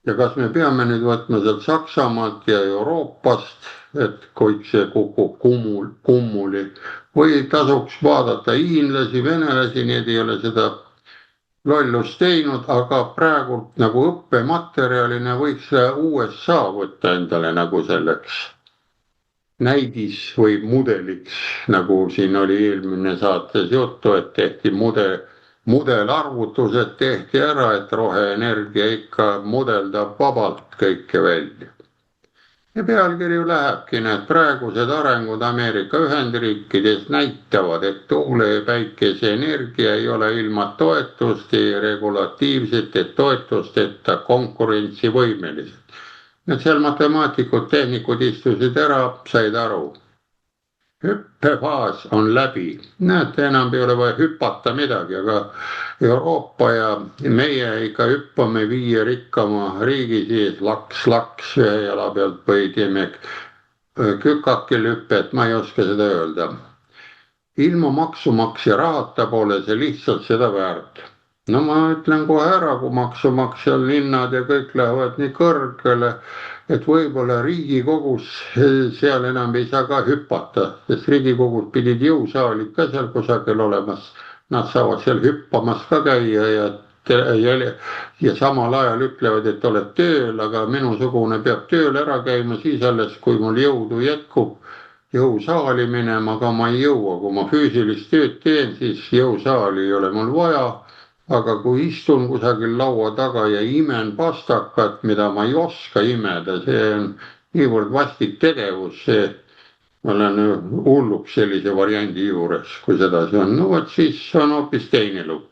B: Ja kas me peame nüüd võtma sealt Saksamaalt ja Euroopast, et kõik see kukub kummuli või tasuks vaadata hiinlasi, venelasi, need ei ole seda lollust teinud, aga praegu nagu õppematerjalina võiks USA võtta endale nagu selleks näidis või mudeliks, nagu siin oli eelmine saates juttu, et tehti mudelarvutused tehti ära, et roheenergia ikka mudeldab vabalt kõike välja. Ja pealkiri lähebki, need praegused arengud Ameerika Ühendriikides näitavad, et tuule- ja päikeseenergia ei ole ilma toetuste ja regulatiivsete toetusteta konkurentsivõimelised. Need seal matemaatikud, tehnikud istusid ära, said aru. Hüppefaas on läbi. Näete, enam ei ole vaja hüpata midagi, aga Euroopa ja meie ikka hüppame 5 rikkama riigi sees laks ühe jala pealt või teeme kükakil hüppet, ma ei oska seda öelda. Ilma maksumaksja rahata pole see lihtsalt seda väärt. No ma ütlen kohe ära, kui maksumaksjal linnad ja kõik lähevad nii kõrgele, et võib-olla Riigikogus seal enam ei saa ka hüpata, sest Riigikogus pidid jõusaalid ka seal kusagil olemas. Nad saavad seal hüppamas ka käia ja samal ajal ütlevad, et oled tööl, aga minusugune peab tööl ära käima siis alles, kui mul jõudu jätkub jõusaali minema, aga ma ei jõua. Kui ma füüsilist tööd teen, siis jõusaali ei ole mul vaja. Aga kui istun kusagil laua taga ja imen pastakat, mida ma ei oska imeda, see on niivõrd vastik tegevus, ma olen hulluks sellise variandi juures, kui sedasi on. No vot, siis on hoopis teine lugu.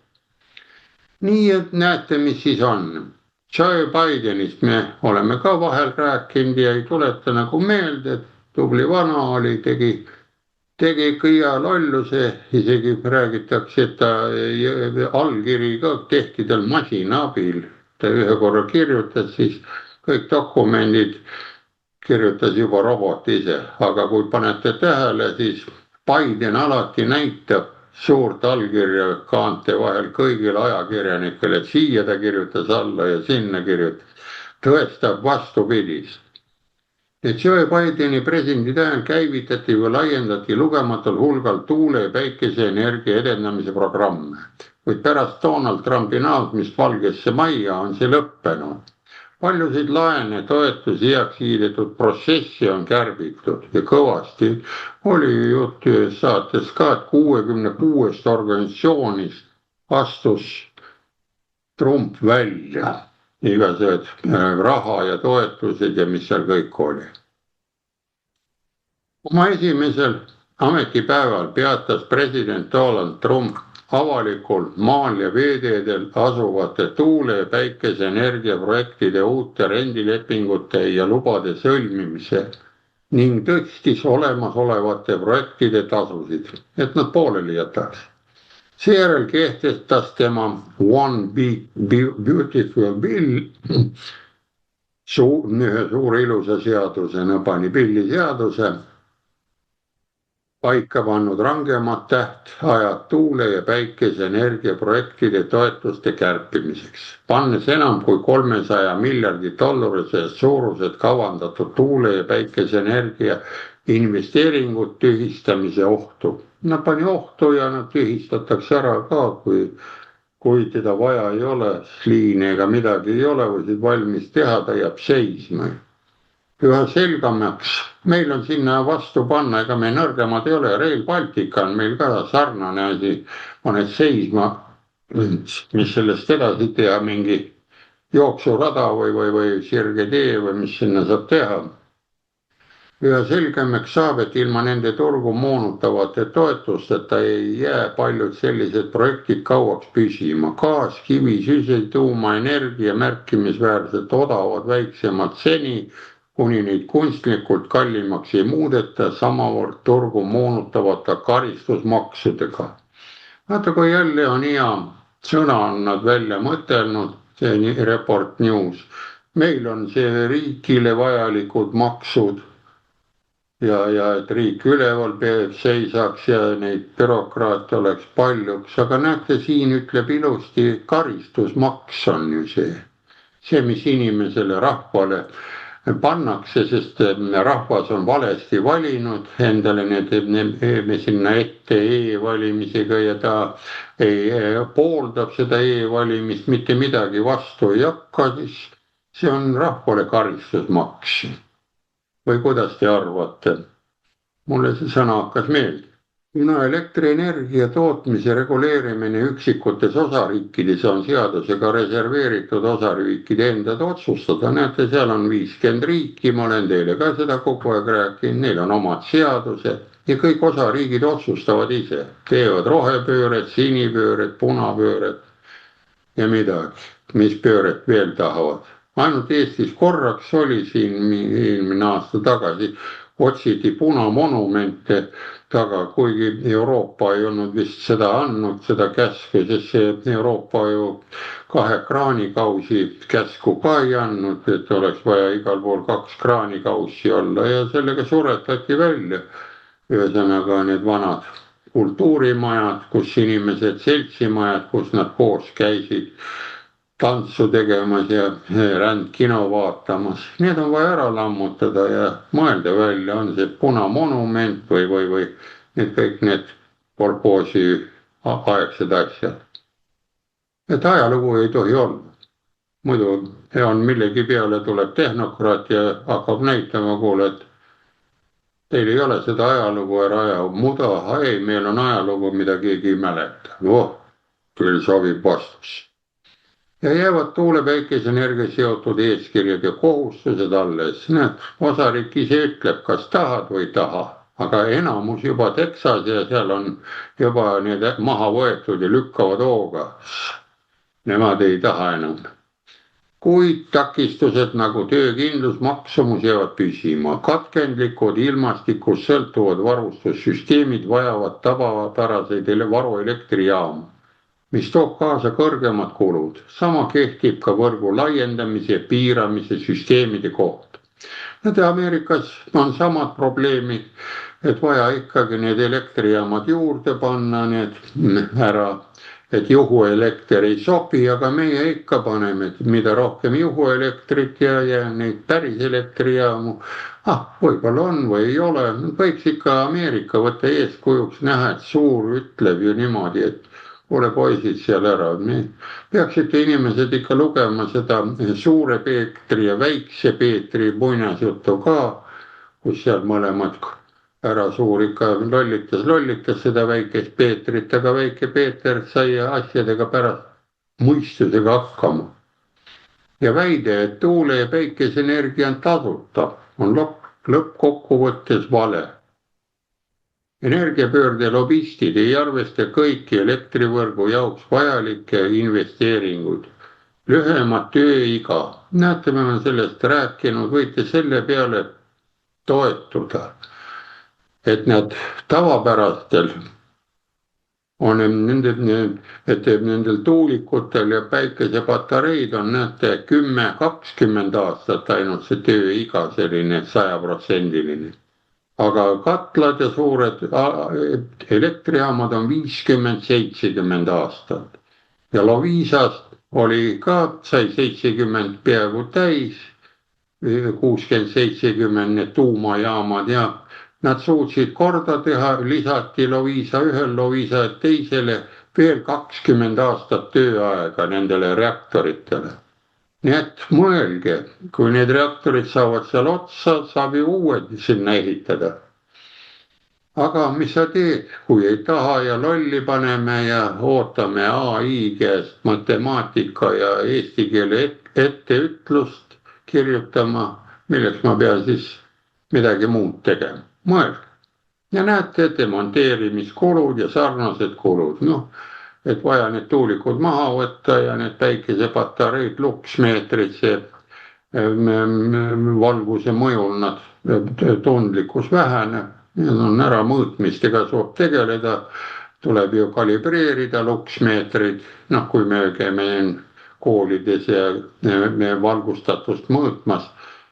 B: Nii et näete, mis siis on. Joe Bidenist me oleme ka vahel rääkinud ja ei tuleta nagu meelde, et tubli vana oli, tegi ikka hea lolluse, isegi räägitakse, et ta allkiri ka tehti tal masina abil. Ta ühe korra kirjutas, siis kõik dokumendid kirjutas juba robot ise. Aga kui panete tähele, siis Biden alati näitab suurt allkirja kaante vahel kõigile ajakirjanikele, et siia ta kirjutas alla ja sinna kirjutas. Tõestab vastupidist. Et Joe Bideni presidendi ajal käivitati või laiendati lugematul hulgal tuule- ja päikeseenergia edendamise programme, kuid pärast Donald Trumpi naasmist Valgesse Majja on see lõppenud. Paljusid laene, toetusi heaks kiidetud protsessi on kärbitud ja kõvasti oli jutt saates ka, et 66 organisatsioonist astus Trump välja. Igasugused raha ja toetused ja mis seal kõik oli. Oma esimesel ametipäeval peatas president Donald Trump avalikult maal ja veeteedel asuvate tuule- ja päikeseenergia projektide uute rendilepingute ja lubade sõlmimise ning tõstis olemasolevate projektide tasusid, et nad pooleli jätaks. Seejärel kehtestas tema One Big Beautiful Bill, ühe suure ilusa seadusena pani pilliseaduse, paika pannud rangemad tähtajad tuule- ja päikeseenergia projektide toetuste kärpimiseks, pannes enam kui 300 miljardi dollarise suurused kavandatud tuule- ja päikeseenergia investeeringud tühistamise ohtu. Nad pani ohtu ja nad tühistatakse ära ka, kui teda vaja ei ole, liine ega midagi ei ole või siis valmis teha, ta jääb seisma. Üha selgemaks, meil on sinna vastu panna, ega me nõrgemad ei ole, Rail Baltic on meil ka sarnane asi, paned seisma, mis sellest edasi teha, mingi jooksurada või sirge tee või mis sinna saab teha. ja selgemaks saab, et ilma nende turgu moonutavate toetusteta ei jää paljud sellised projektid kauaks püsima. Gaas, kivi, süsi, tuumaenergia märkimisväärselt odavad väiksemalt seni, kuni neid kunstlikult kallimaks ei muudeta samavõrd turgu moonutavate karistusmaksudega. Vaata, kui jälle on hea sõna on nad välja mõtelnud, see Report News. Meil on see riigile vajalikud maksud ja et riik üleval seisaks ja neid bürokraate oleks paljuks, aga näete, siin ütleb ilusti karistusmaks on ju see, mis inimesele, rahvale pannakse, sest rahvas on valesti valinud endale need sinna ette e-valimisega ja ta pooldab seda e-valimist, mitte midagi vastu ei hakka, siis see on rahvale karistusmaks. Või kuidas te arvate? Mulle see sõna hakkas meelde. Elektrienergia tootmise reguleerimine üksikutes osariikides on seadusega reserveeritud osariikide endad otsustada. Näete, seal on 50 riiki, ma olen teile ka seda kogu aeg rääkinud, neil on omad seadused ja kõik osariigid otsustavad ise. Teevad rohepööret, sinipööret, punapööret ja midagi, mis pööret veel tahavad. Ainult Eestis korraks oli siin eelmine aasta tagasi, otsiti punamonumente taga, kuigi Euroopa ei olnud vist seda andnud, seda käsku, sest see Euroopa ju 2 kraanikausi käsku ka ei andnud, et oleks vaja igal pool 2 kraanikausi olla ja sellega suretati välja. Ühesõnaga need vanad kultuurimajad, kus inimesed, seltsimajad, kus nad koos käisid tantsu tegemas ja rändkino vaatamas. Need on vaja ära lammutada ja mõelda välja, on see punamonument või kõik need kolhoosi aegsed asjad. Et ajalugu ei tohi olla. Muidu on millegi peale tuleb tehnokraat ja hakkab näitama, kuule, et teil ei ole seda ajalugu ära aja muda. Ei, meil on ajalugu, mida keegi ei mäleta. Küll sobib vastus. Ja jäävad tuule päikeseenergia seotud eeskirjad ja kohustused alles. Osariik ise ütleb, kas tahad või taha, aga enamus juba Texas ja seal on juba need maha võetud ja lükkavad hooga. Nemad ei taha enam. Kuid takistused nagu töökindlus, maksumus jäävad püsima. Katkendlikud ilmastikust sõltuvad varustussüsteemid vajavad tavapäraseid varuelektrijaamu, mis toob kaasa kõrgemad kulud. Sama kehtib ka võrgu laiendamise ja piiramise süsteemide kohta. Ameerikas on samad probleemid, et vaja ikkagi need elektrijaamad juurde panna, need ära, et juhuelekter ei sobi, aga meie ikka paneme, et mida rohkem juhuelektrit ja neid päris elektrijaamu, võib-olla on või ei ole, võiks ikka Ameerika võtta eeskujuks näha, et suur ütleb ju niimoodi, et ole poisid seal ära. Peaksite inimesed ikka lugema seda suure Peetri ja väikse Peetri muinasjuttu ka, kus seal mõlemad ära suur ikka lollitas seda väikest Peetrit, aga väike Peeter sai asjadega pärast mõistusega hakkama. Ja väide, et tuule ja päikeseenergia on tasuta, on lõppkokkuvõttes vale. Energiapöörde lobistid ei arvesta kõiki elektrivõrgu jaoks vajalikke investeeringuid. Lühemad tööiga. Näete, me olen sellest rääkinud, võite selle peale toetuda, et need tavapärastel on nendel tuulikutel ja päikesepatareid on näete 10-20 aastat ainult see tööiga selline 100%. Aga katlad ja suured elektrijaamad on 50-70 aastat. Ja Loviisast oli ka, sai 70 peaaegu täis, 60-70 need tuumajaamad ja nad suutsid korda teha, lisati Loviisa ühel, Loviisa teisele veel 20 aastat tööaega nendele reaktoritele. Nii et mõelge, kui need reaktorid saavad seal otsa, saab ju uued sinna ehitada. Aga mis sa teed, kui ei taha ja lolli paneme ja ootame AI käest matemaatika ja eesti keele etteütlust kirjutama, milleks ma pean siis midagi muud tegema, mõelge. Ja näete, demonteerimiskulud ja sarnased kulud, noh, et vaja need tuulikud maha võtta ja need päikesepatareid, luksmeetrid, see valguse mõjul nad tundlikkus väheneb, need on ära mõõtmistega saab tegeleda, tuleb ju kalibreerida luksmeetrid, noh, kui me käime koolides ja me valgustatust mõõtmas,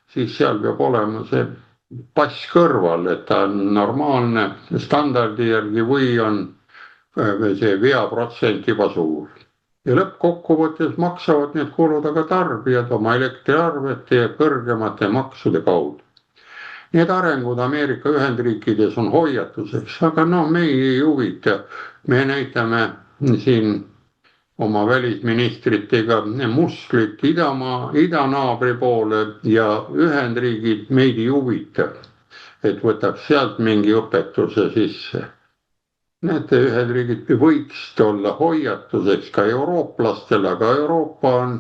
B: siis seal peab olema see pass kõrval, et ta on normaalne standardi järgi või on see veaprotsent juba suur. Ja lõppkokkuvõttes maksavad need kulud aga tarbijad oma elektriarvete ja kõrgemate maksude kaudu. Need arengud Ameerika Ühendriikides on hoiatuseks, aga no meid ei huvita. Me näitame siin oma välisministritega musklit idanaabri poole ja Ühendriigid meid ei huvita, et võtab sealt mingi õpetuse sisse. Näete, Ühendriigid võiks olla hoiatuseks ka eurooplastele, aga Euroopa on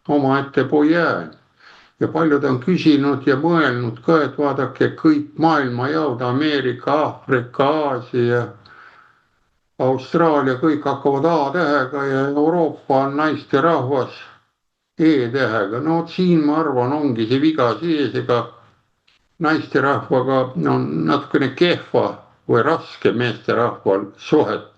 B: omaette pojään. Ja paljud on küsinud ja mõelnud ka, et vaadake kõik maailmajaud, Ameerika, Aafrika, Aasia, Austraalia, kõik hakkavad A-tähega ja Euroopa on naiste rahvas E-tähega. No siin ma arvan, ongi see viga sees, ega naiste rahvaga on natukene kehva või raske meeste rahval suhet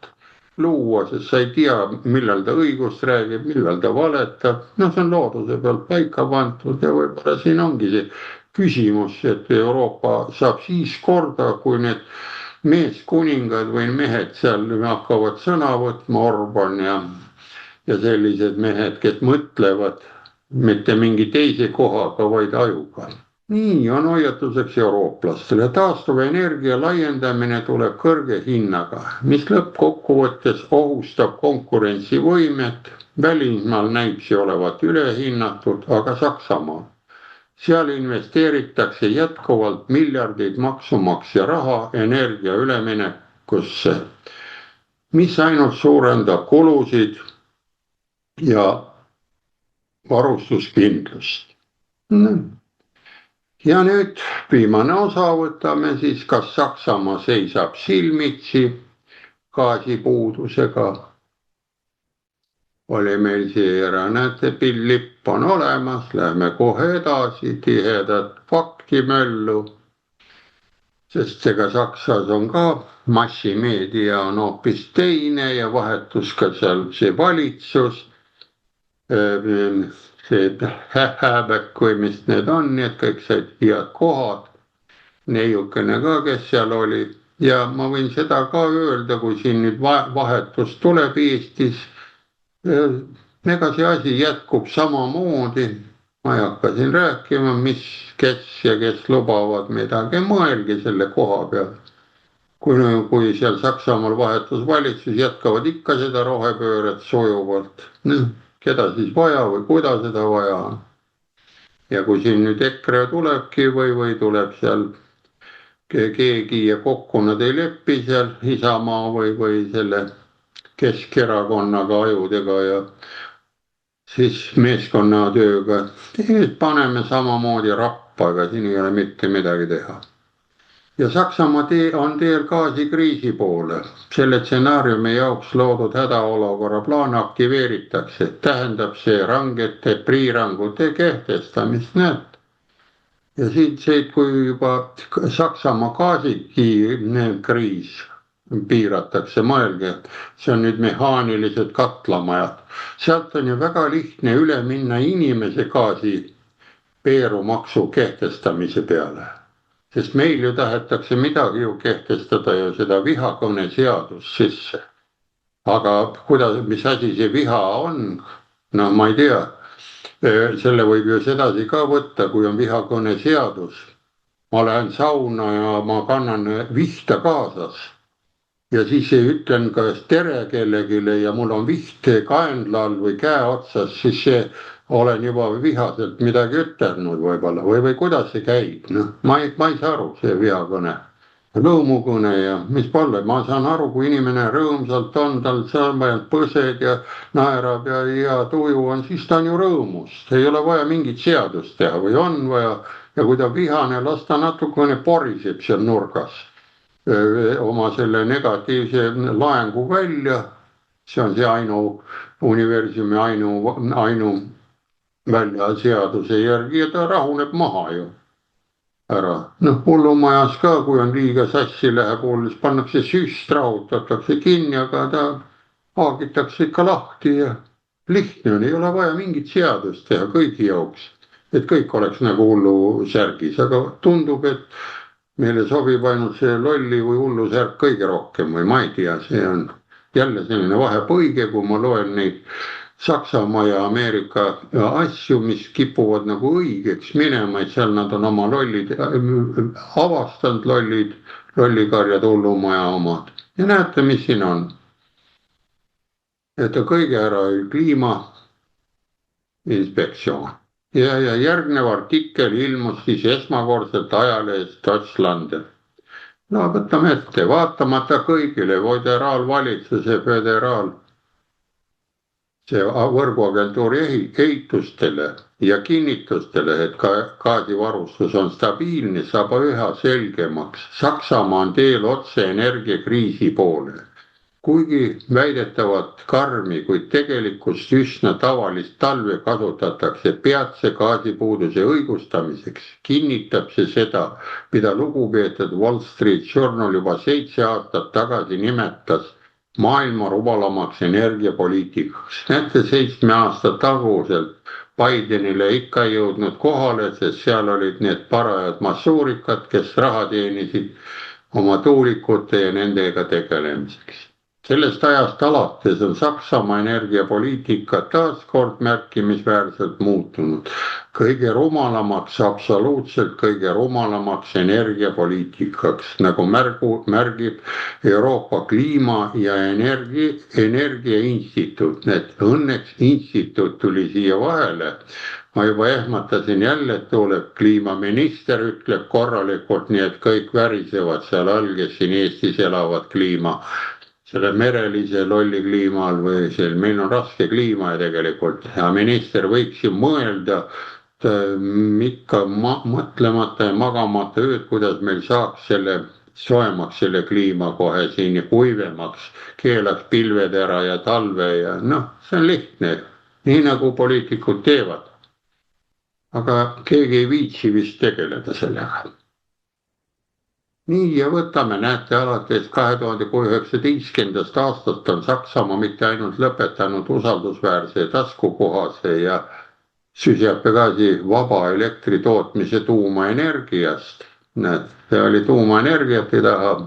B: luua, sest sa ei tea, millal ta õigust räägib, millal ta valetab. No see on looduse pealt paika pandud ja võib-olla siin ongi see küsimus, et Euroopa saab siis korda, kui need meeskuningad või mehed seal hakkavad sõna võtma, Orban ja sellised mehed, kes mõtlevad mitte mingi teise kohaga, vaid ajuga. Nii on hoiatuseks eurooplastele. Taastuvenergia laiendamine tuleb kõrge hinnaga, mis lõppkokkuvõttes ohustab konkurentsivõimet. Välismaal näib see olevat ülehinnatud, aga Saksamaal. Seal investeeritakse jätkuvalt miljardeid maksumaksja raha energia üleminekusse, mis ainult suurendab kulusid ja varustuskindlust. Ja nüüd viimane osa võtame siis, kas Saksamaa seisab silmitsi gaasipuudusega. Oli meil see ära, näete, pillipp on olemas, lähme kohe edasi, tihedat faktimöllu. Sest ega Saksas on ka massimeedia on hoopis teine ja vahetus ka seal see valitsus. See häbek või mis need on, nii et kõik said head kohad. Neiukene ka, kes seal oli. Ja ma võin seda ka öelda, kui siin nüüd vahetus tuleb Eestis. Ega see asi jätkub samamoodi. Ma ei hakka siin rääkima, kes lubavad midagi. Mõelge selle koha peal. Kui seal Saksamaal vahetus valitsus, jätkavad ikka seda rohepööret sujuvalt. Keda siis vaja või kuida seda vaja on. Ja kui siin nüüd EKRE tulebki või tuleb seal keegi ja kokku nad ei leppi seal Isamaa või selle Keskerakonnaga ajudega ja siis meeskonnatööga, paneme samamoodi rappa, aga siin ei ole mitte midagi teha. Ja Saksamaa on teel gaasikriisi poole. Selle stsenaariumi jaoks loodud hädaolukorra plaan aktiveeritakse. Tähendab see rangete piirangute kehtestamist, näed. Ja siit see, kui juba Saksamaa gaasikriis piiratakse, mõelge, see on nüüd mehaanilised katlamajad. Sealt on ju väga lihtne üle minna inimese gaasi peerumaksu kehtestamise peale. Sest meil ju tahetakse midagi ju kehtestada ja seda vihakõne seadust sisse. Aga mis asi see viha on? No ma ei tea. Selle võib ju sedasi ka võtta, kui on vihakõne seadus. Ma lähen sauna ja ma kannan vihta kaasas. Ja siis ütlen ka tere kellegile ja mul on viht kaenlal või käe otsas, siis see olen juba vihaselt midagi ütelnud võib-olla või kuidas see käib. No, ma ei saa aru, see vihakõne, lõõmukõne ja mis pole. Ma saan aru, kui inimene rõõmsalt on, tal sõrmejalt põsed ja naerab ja tuju on, siis ta on ju rõõmus. Ei ole vaja mingit seadust teha või on vaja ja kui ta vihane, las ta natukene poriseb seal nurgas oma selle negatiivse laengu välja. See on see universumi ainu välja seaduse järgi ja ta rahuneb maha ju ära. Noh, hullumajas ka, kui on liiga sassi läheb hull, siis pannakse süst, rahutatakse kinni, aga ta haagitakse ikka lahti ja lihtne on, ei ole vaja mingit seadust teha kõigi jaoks, et kõik oleks nagu hullu särgis, aga tundub, et meile sobib ainult see lolli või hullu särk kõige rohkem või ma ei tea, see on jälle selline vahepõige, kui ma loen neid Saksamaa ja Ameerika asju, mis kipuvad nagu õigeks minema, et seal nad on oma lollid avastanud, lollikarjad, hullumaja omad. Ja näete, mis siin on. Et kõige ära kliimainspektsioon. Ja järgnev artikkel ilmus siis esmakordselt ajalehes Deutschlander. No võtame ette, vaatamata kõigile föderaalvalitsuse see võrguagentuuri ehitustele ja kinnitustele, et gaasivarustus on stabiilne, saab üha selgemaks. Saksamaa on teel otse energiakriisi poole. Kuigi väidetavat karmi, kuid tegelikult üsna tavalist talve kasutatakse peatse gaasipuuduse õigustamiseks, kinnitab see seda, mida lugupeetud Wall Street Journal juba 7 aastat tagasi nimetas maailma rumalamaks energiapoliitikaks. Näete, 7 aasta taguselt Bidenile ikka ei jõudnud kohale, sest seal olid need parajad massuurikad, kes raha teenisid oma tuulikute ja nendega tegelemiseks. Sellest ajast alates on Saksamaa energiapoliitika taas kord märkimisväärselt muutunud. Kõige rumalamaks, absoluutselt kõige rumalamaks energiapoliitikaks, nagu märgib Euroopa Kliima- ja Energiainstituut. Õnneks instituut tuli siia vahele. Ma juba ehmatasin jälle, et tuleb kliimaminister, ütleb korralikult, nii et kõik värisevad seal all, kes siin Eestis elavad selle merelise lolli kliima all või seal, meil on raske kliima ja tegelikult. Ja minister võiks ju mõelda, ikka mõtlemata ja magamata ööd, kuidas meil saaks selle soemaks selle kliima kohe siin ja kuivemaks, keelaks pilved ära ja talve ja see on lihtne, nii nagu poliitikud teevad. Aga keegi ei viitsi vist tegeleda sellega. Nii ja võtame, näete, alates 2019. aastast on Saksamaa mitte ainult lõpetanud usaldusväärse taskukohase ja süsihappegaasi vaba elektri tootmise tuumaenergiast. See oli tuumaenergiat ei taha,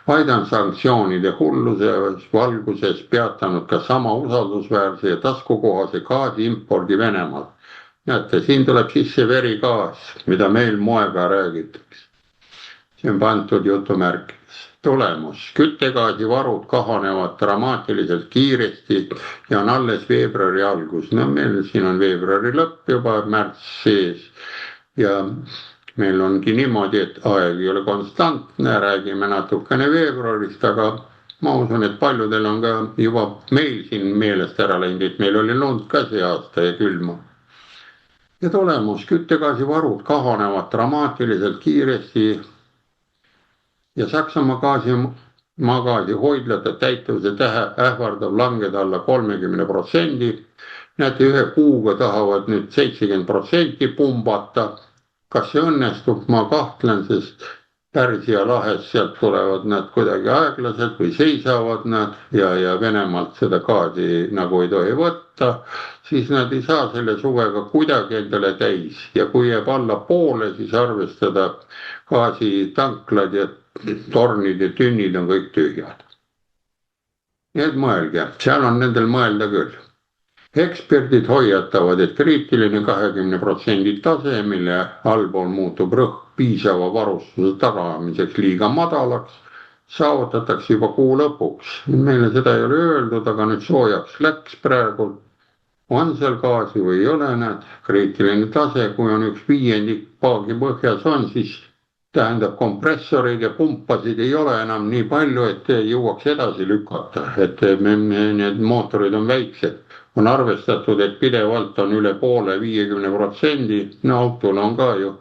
B: vaid on sanktsioonide hulluse valguses peatanud ka sama usaldusväärse ja taskukohase gaasi impordi Venemaalt. Näete, siin tuleb sisse verigaas, mida meil moega räägitakse. See on pandud jutumärkides. Tulemus. Küttegaasivarud kahanevad dramaatiliselt kiiresti ja on alles veebruari algus. Meil siin on veebruari lõpp juba, märts sees. Ja meil ongi niimoodi, et aeg ei ole konstantne, räägime natukene veebruarist, aga ma usun, et paljudel on ka juba meil siin meelest ära läinud, et meil oli lund ka see aasta ja külma. Ja tulemus. Küttegaasivarud kahanevad dramaatiliselt kiiresti ja Saksamaa maagaasi hoidlate täituvuse ähvardab langeda alla 30%. Näete, ühe kuuga tahavad nüüd 70% pumbata. Kas see õnnestub, ma kahtlen, sest Pärsia lahes sealt tulevad nad kuidagi aeglaselt või seisavad nad ja Venemaalt seda gaasi nagu ei tohi võtta, siis nad ei saa selle suvega kuidagi endale täis ja kui jääb alla poole, siis arvestada gaasitanklad ja tornid ja tünnid on kõik tühjad. Nii et mõelge, seal on nendel mõelda küll. Eksperdid hoiatavad, et kriitiline 20% tase, mille allpool muutub rõhk piisava varustuse tagamiseks liiga madalaks, saavutatakse juba kuu lõpuks. Meile seda ei ole öeldud, aga nüüd soojaks läks praegu. On seal gaasi või ei ole, näed, kriitiline tase, kui on 1/5 paagi põhjas on, siis tähendab kompressorid ja pumpasid ei ole enam nii palju, et jõuaks edasi lükata, et need mootorid on väiksed. On arvestatud, et pidevalt on üle poole 50%, no autol on ka ju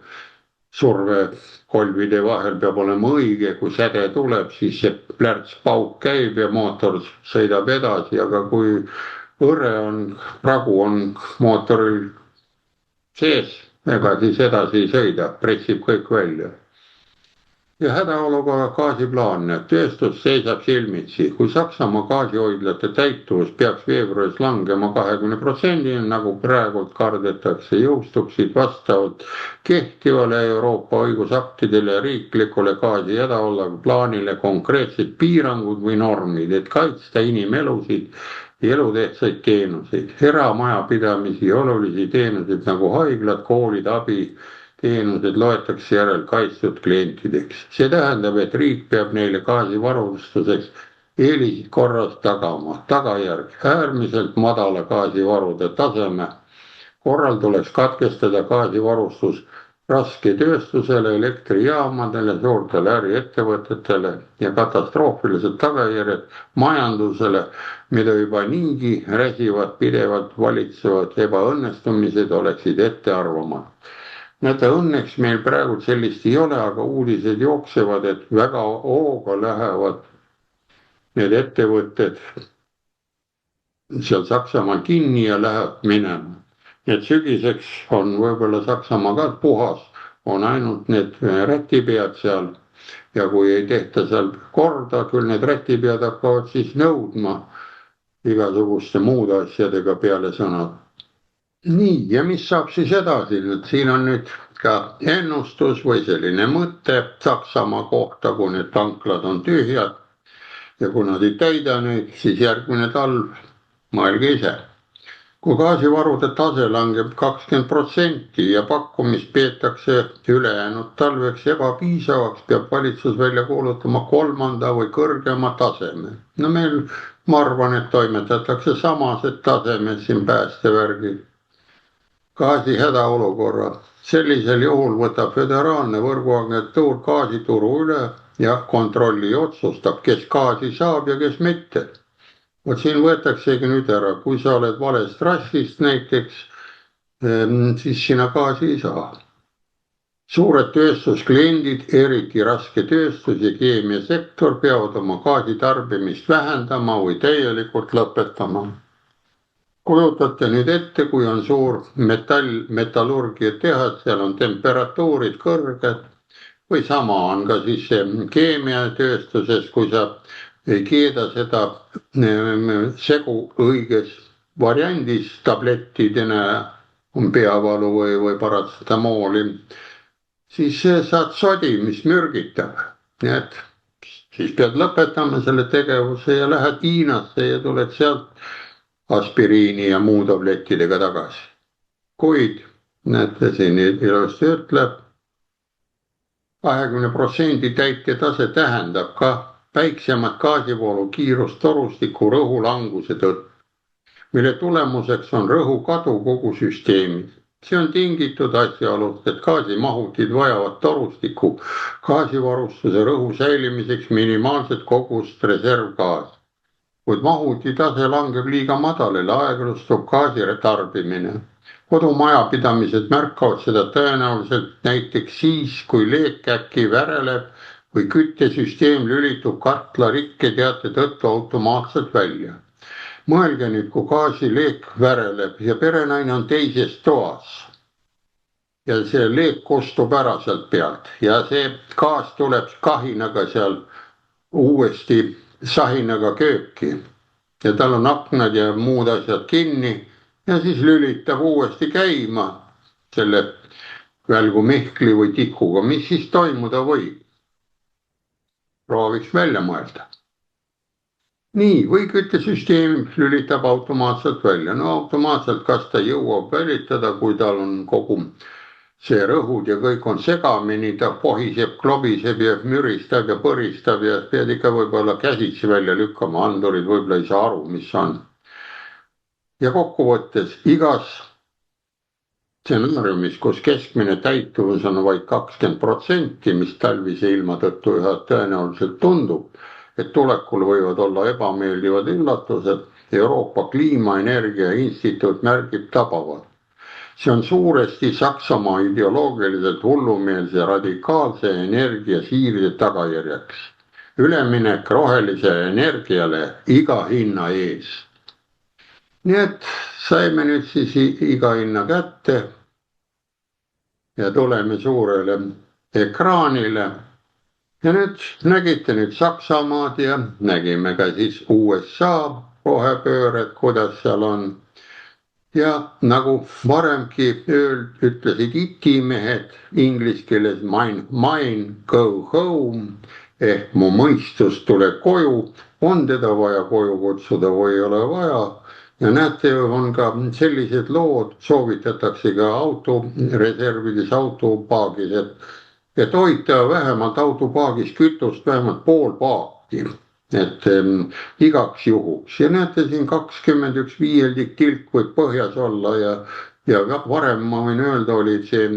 B: survekolvide vahel peab olema õige, kui säde tuleb, siis see plärts-pauk käib ja mootor sõidab edasi, aga kui õre on, pragu on mootoril sees, ega siis edasi ei sõida, pressib kõik välja. Ja hädaolukorra gaasiplaan, tööstus seisab silmitsi, kui Saksamaa gaasihoidlate täituvus peaks veebruaris langema 20%, nagu praegult kardetakse, jõustuksid vastavalt kehtivale Euroopa õigusaktidele ja riiklikule gaasi hädaolukorra plaanile konkreetsed piirangud või normid, et kaitsta inimelusid ja elutähtsaid teenuseid, eramajapidamisi ja olulisi teenuseid nagu haiglad, koolid, abi teenused loetakse järel kaitstud klientideks. See tähendab, et riik peab neile gaasivarustuseks eeliskorras tagama. Tagajärg äärmiselt madala gaasivarude taseme korral tuleks katkestada gaasivarustus rasketööstusele, elektrijaamadele, suurtele äriettevõtetele ja katastroofilised tagajärjed majandusele, mida juba niigi räsivad pidevalt valitsevad ebaõnnestumised oleksid ettearvamatud. Näete, õnneks meil praegu sellist ei ole, aga uudised jooksevad, et väga hooga lähevad need ettevõtted seal Saksamaal kinni ja läheb minema. Et sügiseks on võib-olla Saksamaa ka puhas, on ainult need rätipead seal ja kui ei tehta seal korda, küll need rätipead hakkavad siis nõudma igasuguste muude asjadega peale sõnad. Nii, ja mis saab siis edasi? Siin on nüüd ka ennustus või selline mõte Saksamaa kohta, kui need tanklad on tühjad ja kui nad ei täida neid, siis järgmine talv, mõelge ise. Kui gaasivarude tase langeb 20% ja pakkumist peetakse ülejäänud talveks ebapiisavaks, peab valitsus välja kuulutama 3. või kõrgema taseme. No meil, ma arvan, et toimetatakse samased tasemed siin päästevärgid. Gaasi hädaolukorra. Sellisel juhul võtab föderaalne võrguagentuur gaasituru üle ja kontrolli otsustab, kes gaasi saab ja kes mitte. Vot siin võetaksegi nüüd ära, kui sa oled valest rassist näiteks, siis sina gaasi ei saa. Suured tööstuskliendid, eriti raske tööstus ja keemiasektor peavad oma gaasi tarbimist vähendama või täielikult lõpetama. Kujutate nüüd ette, kui on suur metallurgia tehas, seal on temperatuurid kõrged või sama on ka siis keemiatööstuses, kui sa ei keeda seda segu õiges variandis tablettidena, on peavalu või paratsetamooli, siis saad sodi, mis mürgitab. Nii et siis pead lõpetama selle tegevuse ja lähed Hiinasse ja tuled sealt aspiriini ja muu tablettidega tagasi. Kuid, näete, siin ilusti ütleb, 20% täitjatase tähendab ka väiksemat gaasivoolu kiirust torustiku rõhu languse tõttu, mille tulemuseks on rõhu kadu kogu süsteemis. See on tingitud asjaolust, et gaasimahutid vajavad torustiku gaasivarustuse rõhu säilimiseks minimaalset kogust reservgaasi. Kuid mahuti tase langeb liiga madalale, aeglustub gaasi tarbimine. Kodumajapidamised märkavad seda tõenäoliselt näiteks siis, kui leek äkki väreleb või küttesüsteem lülitub katla rikketeate tõttu automaatselt välja. Mõelge nüüd, kui gaasileek väreleb ja perenaine on teises toas ja see leek kostub ära sealt pealt ja see gaas tuleb kahinaga seal uuesti sahinaga kööki ja tal on aknad ja muud asjad kinni ja siis lülitab uuesti käima selle välgu Mihkli või tikuga, mis siis toimuda võib? Prooviks välja mõelda. Nii, või küttesüsteem lülitab automaatselt välja. No automaatselt, kas ta jõuab välitada, kui tal on kogu see rõhud ja kõik on segamini, ta pohiseb, klobiseb ja müristab ja põristab ja pead ikka võib-olla käsitsi välja lükkama, andurid võib-olla ei saa aru, mis on. Ja kokkuvõttes igas stsenaariumis, kus keskmine täituvus on vaid 20%, mis talvise ilma tõttu üha tõenäoliselt tundub, et tulekul võivad olla ebameeldivad üllatused, Euroopa Kliimaenergia Instituut märgib tabavalt. see on suuresti Saksamaa ideoloogiliselt hullumeelse radikaalse energiasiirde tagajärjeks. Üleminek rohelisele energiale iga hinna ees. Nii et saime nüüd siis iga hinna kätte ja tuleme suurele ekraanile. Ja nüüd nägite nüüd Saksamaad ja nägime ka siis USA rohepööret, kuidas seal on. Ja nagu varemgi ütlesid itimehed inglise keeles mine go home ehk mu mõistus tuleb koju, on teda vaja koju kutsuda või ei ole vaja. Ja näete, on ka sellised lood, soovitatakse ka autoreservides, autopaagis, et hoita vähemalt autopaagis kütust vähemalt pool paaki. Et igaks juhuks. Ja näete siin 21 viieldik tilk võib põhjas olla ja varem ma võin öelda, oli see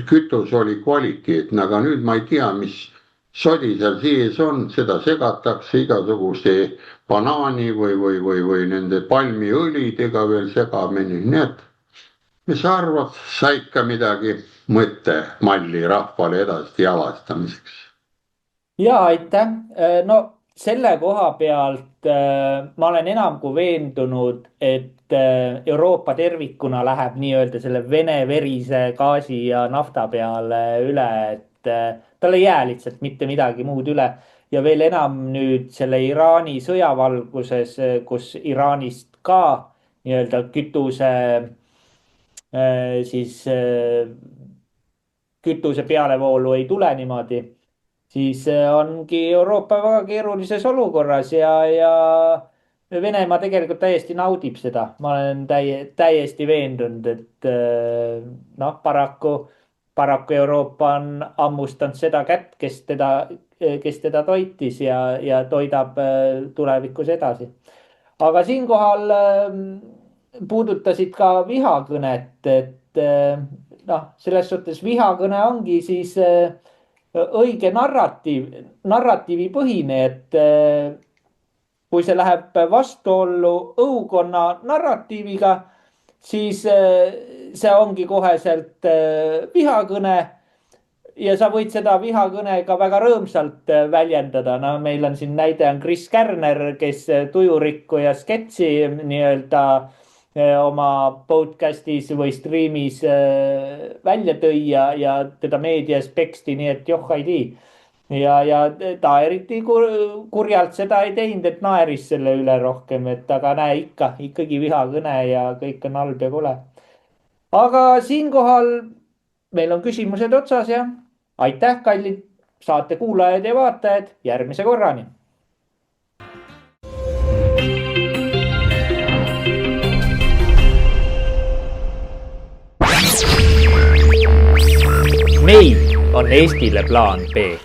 B: kütus oli kvaliteetne, aga nüüd ma ei tea, mis sodi seal sees on, seda segatakse igasuguste banaani või nende palmiõlidega veel segamini. Nii et mis arvad, said ka midagi mõttemalli rahvale edasi avastamiseks?
A: Ja aitäh. No selle koha pealt ma olen enam kui veendunud, et Euroopa tervikuna läheb nii-öelda selle Vene verise gaasi ja nafta peale üle, et tal ei jää lihtsalt mitte midagi muud üle. Ja veel enam nüüd selle Iraani sõjavalguses, kus Iraanist ka nii-öelda kütuse pealevoolu ei tule niimoodi, siis ongi Euroopa väga keerulises olukorras ja Venemaa tegelikult täiesti naudib seda. Ma olen täiesti veendunud, et paraku Euroopa on ammustanud seda kätt, kes teda toitis ja toidab tulevikus edasi. Aga siinkohal puudutasid ka vihakõnet, et selles suhtes vihakõne ongi siis õige narratiivi põhine, et kui see läheb vastuollu õukonna narratiiviga, siis see ongi koheselt vihakõne ja sa võid seda vihakõne ka väga rõõmsalt väljendada. No meil on siin näide on Chris Kärner, kes tujurikku ja sketsi nii-öelda oma podcastis või streamis välja tõi ja teda meedias peksti, nii et joh ei tii. Ja ta eriti kurjalt seda ei teinud, et naeris selle üle rohkem, et aga näe ikkagi vihakõne ja kõik on halb ja kole. Aga siinkohal meil on küsimused otsas ja aitäh, kallid saate kuulajad ja vaatajad, järgmise korrani. Meil on Eestile plaan B.